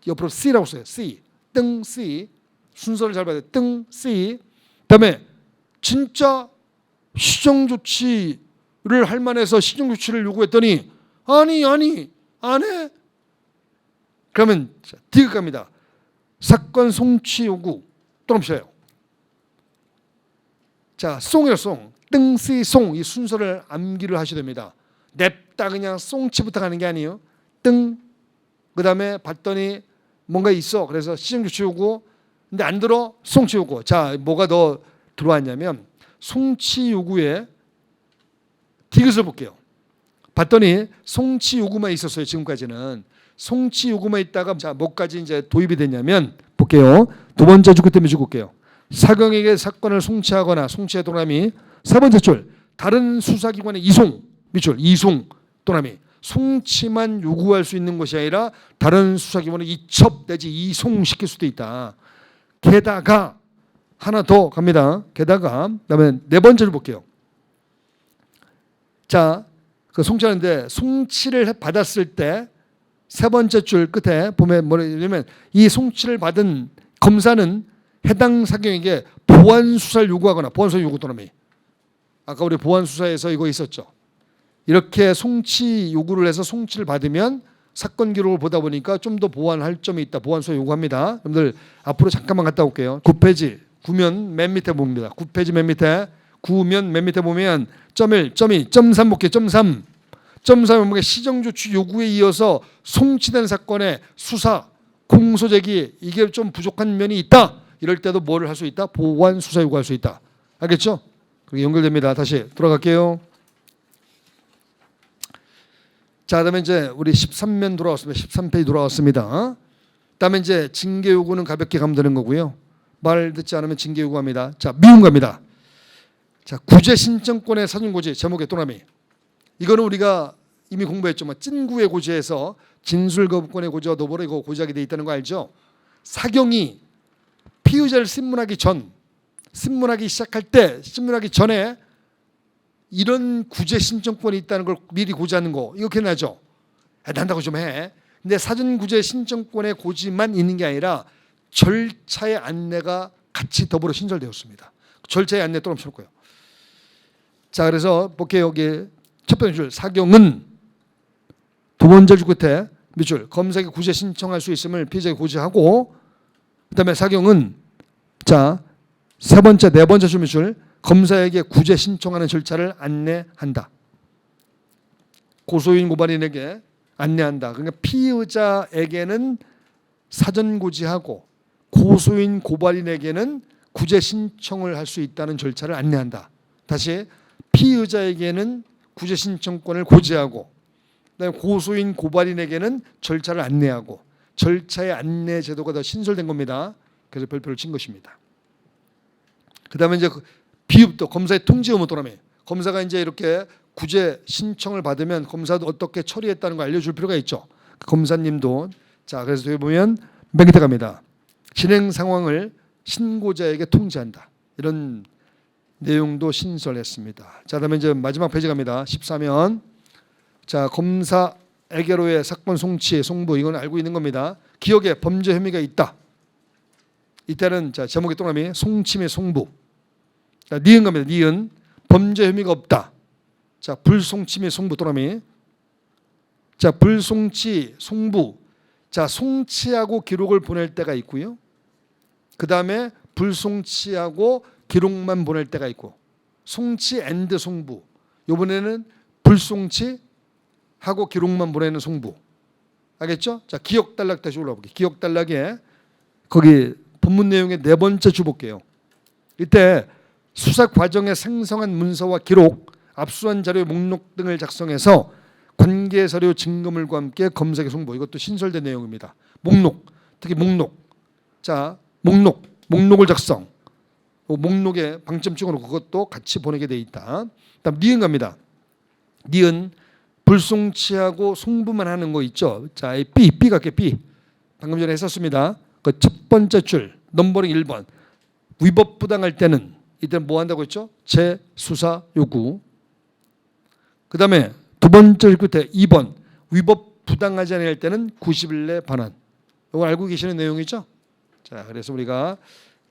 옆으로 C라고 써요. C. 뜬 C. 순서를 잘 봐야 돼요. 뜬 C. 그다음에 진짜 시정조치를 할 만해서 시정조치를 요구했더니 아니 안 해. 그러면 D가 갑니다. 사건 송치 요구 또 넘쳐요. 자, 송이요 송. 뜬 C 송 이 순서를 암기를 하셔야 됩니다. 냅다 그냥 송치부터 가는 게 아니에요. 뜬 그다음에 봤더니 뭔가 있어. 그래서 시정조치 요구. 근데 안 들어 송치 요구. 자, 뭐가 더 들어왔냐면 송치 요구에 디귿을 볼게요. 봤더니 송치 요구만 있었어요. 지금까지는 송치 요구만 있다가 자 뭐까지 이제 도입이 됐냐면 볼게요. 두 번째 줄 끝에 밑줄 볼게요. 사경에게 사건을 송치하거나 송치의 도남이 세 번째 줄 다른 수사기관의 이송 밑줄 이송 도남이 송치만 요구할 수 있는 것이 아니라 다른 수사기관의 이첩 내지 이송시킬 수도 있다. 게다가 하나 더 갑니다. 게다가 그다음에 네 번째를 볼게요. 자, 그 송치하는데 송치를 받았을 때 세 번째 줄 끝에 보면 뭐냐면 이 송치를 받은 검사는 해당 사경에게 보안 수사를 요구하거나 보안 수사 요구 또는 아까 우리 보안 수사에서 이거 있었죠. 이렇게 송치 요구를 해서 송치를 받으면 사건 기록을 보다 보니까 좀 더 보완할 점이 있다. 보완서 요구합니다. 여러분들 앞으로 잠깐만 갔다 올게요. 9페이지 9면 맨 밑에 봅니다. 9페이지 맨 밑에 9면 맨 밑에 보면 .1, .2, .3 볼게요. .3 .3은 시정조치 요구에 이어서 송치된 사건의 수사, 공소 제기 이게 좀 부족한 면이 있다. 이럴 때도 뭐를 할 수 있다? 보완 수사 요구할 수 있다. 알겠죠? 그게 연결됩니다. 다시 돌아갈게요. 자, 그다음에 이제 우리 13면 돌아왔습니다. 13페이지 돌아왔습니다. 그다음에 이제 징계 요구는 가볍게 가면 되는 거고요. 말 듣지 않으면 징계 요구합니다. 자, 미운 겁니다. 자, 구제 신청권의 사전고지 제목의 또나미. 이거는 우리가 이미 공부했지만 찐구의 고지에서 진술거부권의 고지와 노보로 이거 고지하게 돼 있다는 거 알죠? 사경이 피의자를 신문하기 시작할 때, 신문하기 전에 이런 구제 신청권이 있다는 걸 미리 고지하는 거 이거 기억나죠? 난다고 좀 해. 근데 사전 구제 신청권의 고지만 있는 게 아니라 절차의 안내가 같이 더불어 신설되었습니다. 절차의 안내 또 넘쳐올 거예요. 자, 그래서 볼게요. 여기 첫 번째 줄 사경은 두 번째 줄 끝에 밑줄 검사에게 구제 신청할 수 있음을 피의자에게 고지하고 그다음에 사경은 자, 세 번째 네 번째 줄 밑줄 검사에게 구제 신청하는 절차를 안내한다. 고소인 고발인에게 안내한다. 그러니까 피의자에게는 사전 고지하고 고소인 고발인에게는 구제 신청을 할 수 있다는 절차를 안내한다. 다시 피의자에게는 구제 신청권을 고지하고 그다음에 고소인 고발인에게는 절차를 안내하고 절차의 안내 제도가 더 신설된 겁니다. 그래서 별표를 친 것입니다. 그다음에 이제 비읍도 검사의 통지 의무 또나미. 검사가 이제 이렇게 구제 신청을 받으면 검사도 어떻게 처리했다는 걸 알려줄 필요가 있죠. 검사님도 자 그래서 뒤에 보면 맨 밑에 갑니다. 진행 상황을 신고자에게 통지한다. 이런 내용도 신설했습니다. 자 그다음에 이제 마지막 페이지 갑니다. 14면 자 검사에게로의 사건 송치 송부 이건 알고 있는 겁니다. 기억에 범죄 혐의가 있다. 이때는 자 제목의 또나미 송치 및 송부. 자, 니은 겁니다. 니은 범죄 혐의가 없다. 자 불송치 및 송부 또나미. 자 불송치 송부. 자 송치하고 기록을 보낼 때가 있고요. 그 다음에 불송치하고 기록만 보낼 때가 있고 송치 앤드 송부. 이번에는 불송치 하고 기록만 보내는 송부. 알겠죠? 자 기억 단락 다시 올라볼게요. 기억 단락에 거기 본문 내용의 네 번째 주 볼게요. 이때 수사 과정에 생성한 문서와 기록, 압수한 자료의 목록 등을 작성해서 관계 서류 증거물과 함께 검사에게 송부. 이것도 신설된 내용입니다. 목록, 특히 목록. 자, 목록을 작성. 목록에 방점 찍어놓고 그것도 같이 보내게 돼 있다. 그다음 니은 갑니다. 니은 불송치하고 송부만 하는 거 있죠. 자, B 갈게요. B. 방금 전에 했었습니다. 그 첫 번째 줄 넘버링 1번. 위법 부당할 때는 이때는 뭐 한다고 했죠? 재수사 요구. 그 다음에 두 번째 끝에 2번 위법 부당하지 않을 때는 90일 내 반환. 이거 알고 계시는 내용이죠? 자, 그래서 우리가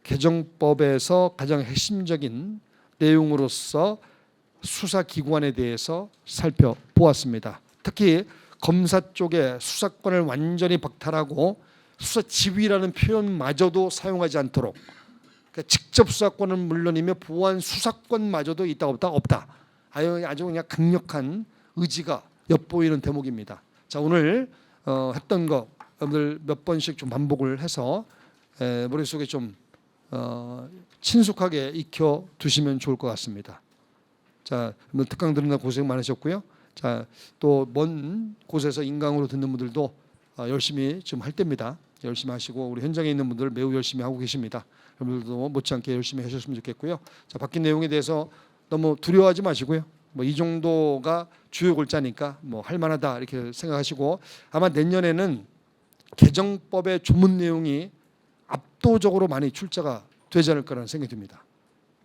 개정법에서 가장 핵심적인 내용으로서 수사기관에 대해서 살펴보았습니다. 특히 검사 쪽에 수사권을 완전히 박탈하고 수사지휘라는 표현마저도 사용하지 않도록 그러니까 직접 수사권은 물론이며 보완 수사권마저도 있다 없다. 아주 그냥 강력한 의지가 엿보이는 대목입니다. 자 오늘 했던 거 여러분들 몇 번씩 좀 반복을 해서 머릿속에 좀 친숙하게 익혀 두시면 좋을 것 같습니다. 자 특강 들으느라 고생 많으셨고요. 자 또 먼 곳에서 인강으로 듣는 분들도 열심히 지금 할 때입니다. 열심히 하시고 우리 현장에 있는 분들 매우 열심히 하고 계십니다. 여러분들도 못지않게 열심히 하셨으면 좋겠고요. 자 바뀐 내용에 대해서 너무 두려워하지 마시고요. 뭐 이 정도가 주요 골자니까 뭐 할만하다 이렇게 생각하시고 아마 내년에는 개정법의 조문 내용이 압도적으로 많이 출제가 되지 않을까라는 생각이 듭니다.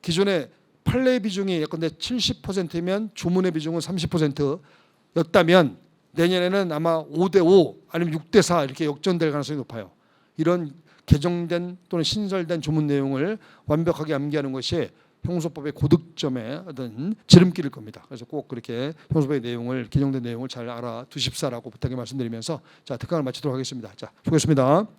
기존에 판례 비중이 예컨대 70%면 조문의 비중은 30%였다면 내년에는 아마 5대5 아니면 6대4 이렇게 역전될 가능성이 높아요. 이런 개정된 또는 신설된 조문 내용을 완벽하게 암기하는 것이 형소법의 고득점에 어떤 지름길일 겁니다. 그래서 꼭 그렇게 형소법의 내용을, 개정된 내용을 잘 알아두십사라고 부탁의 말씀드리면서 자, 특강을 마치도록 하겠습니다. 자, 수고했습니다.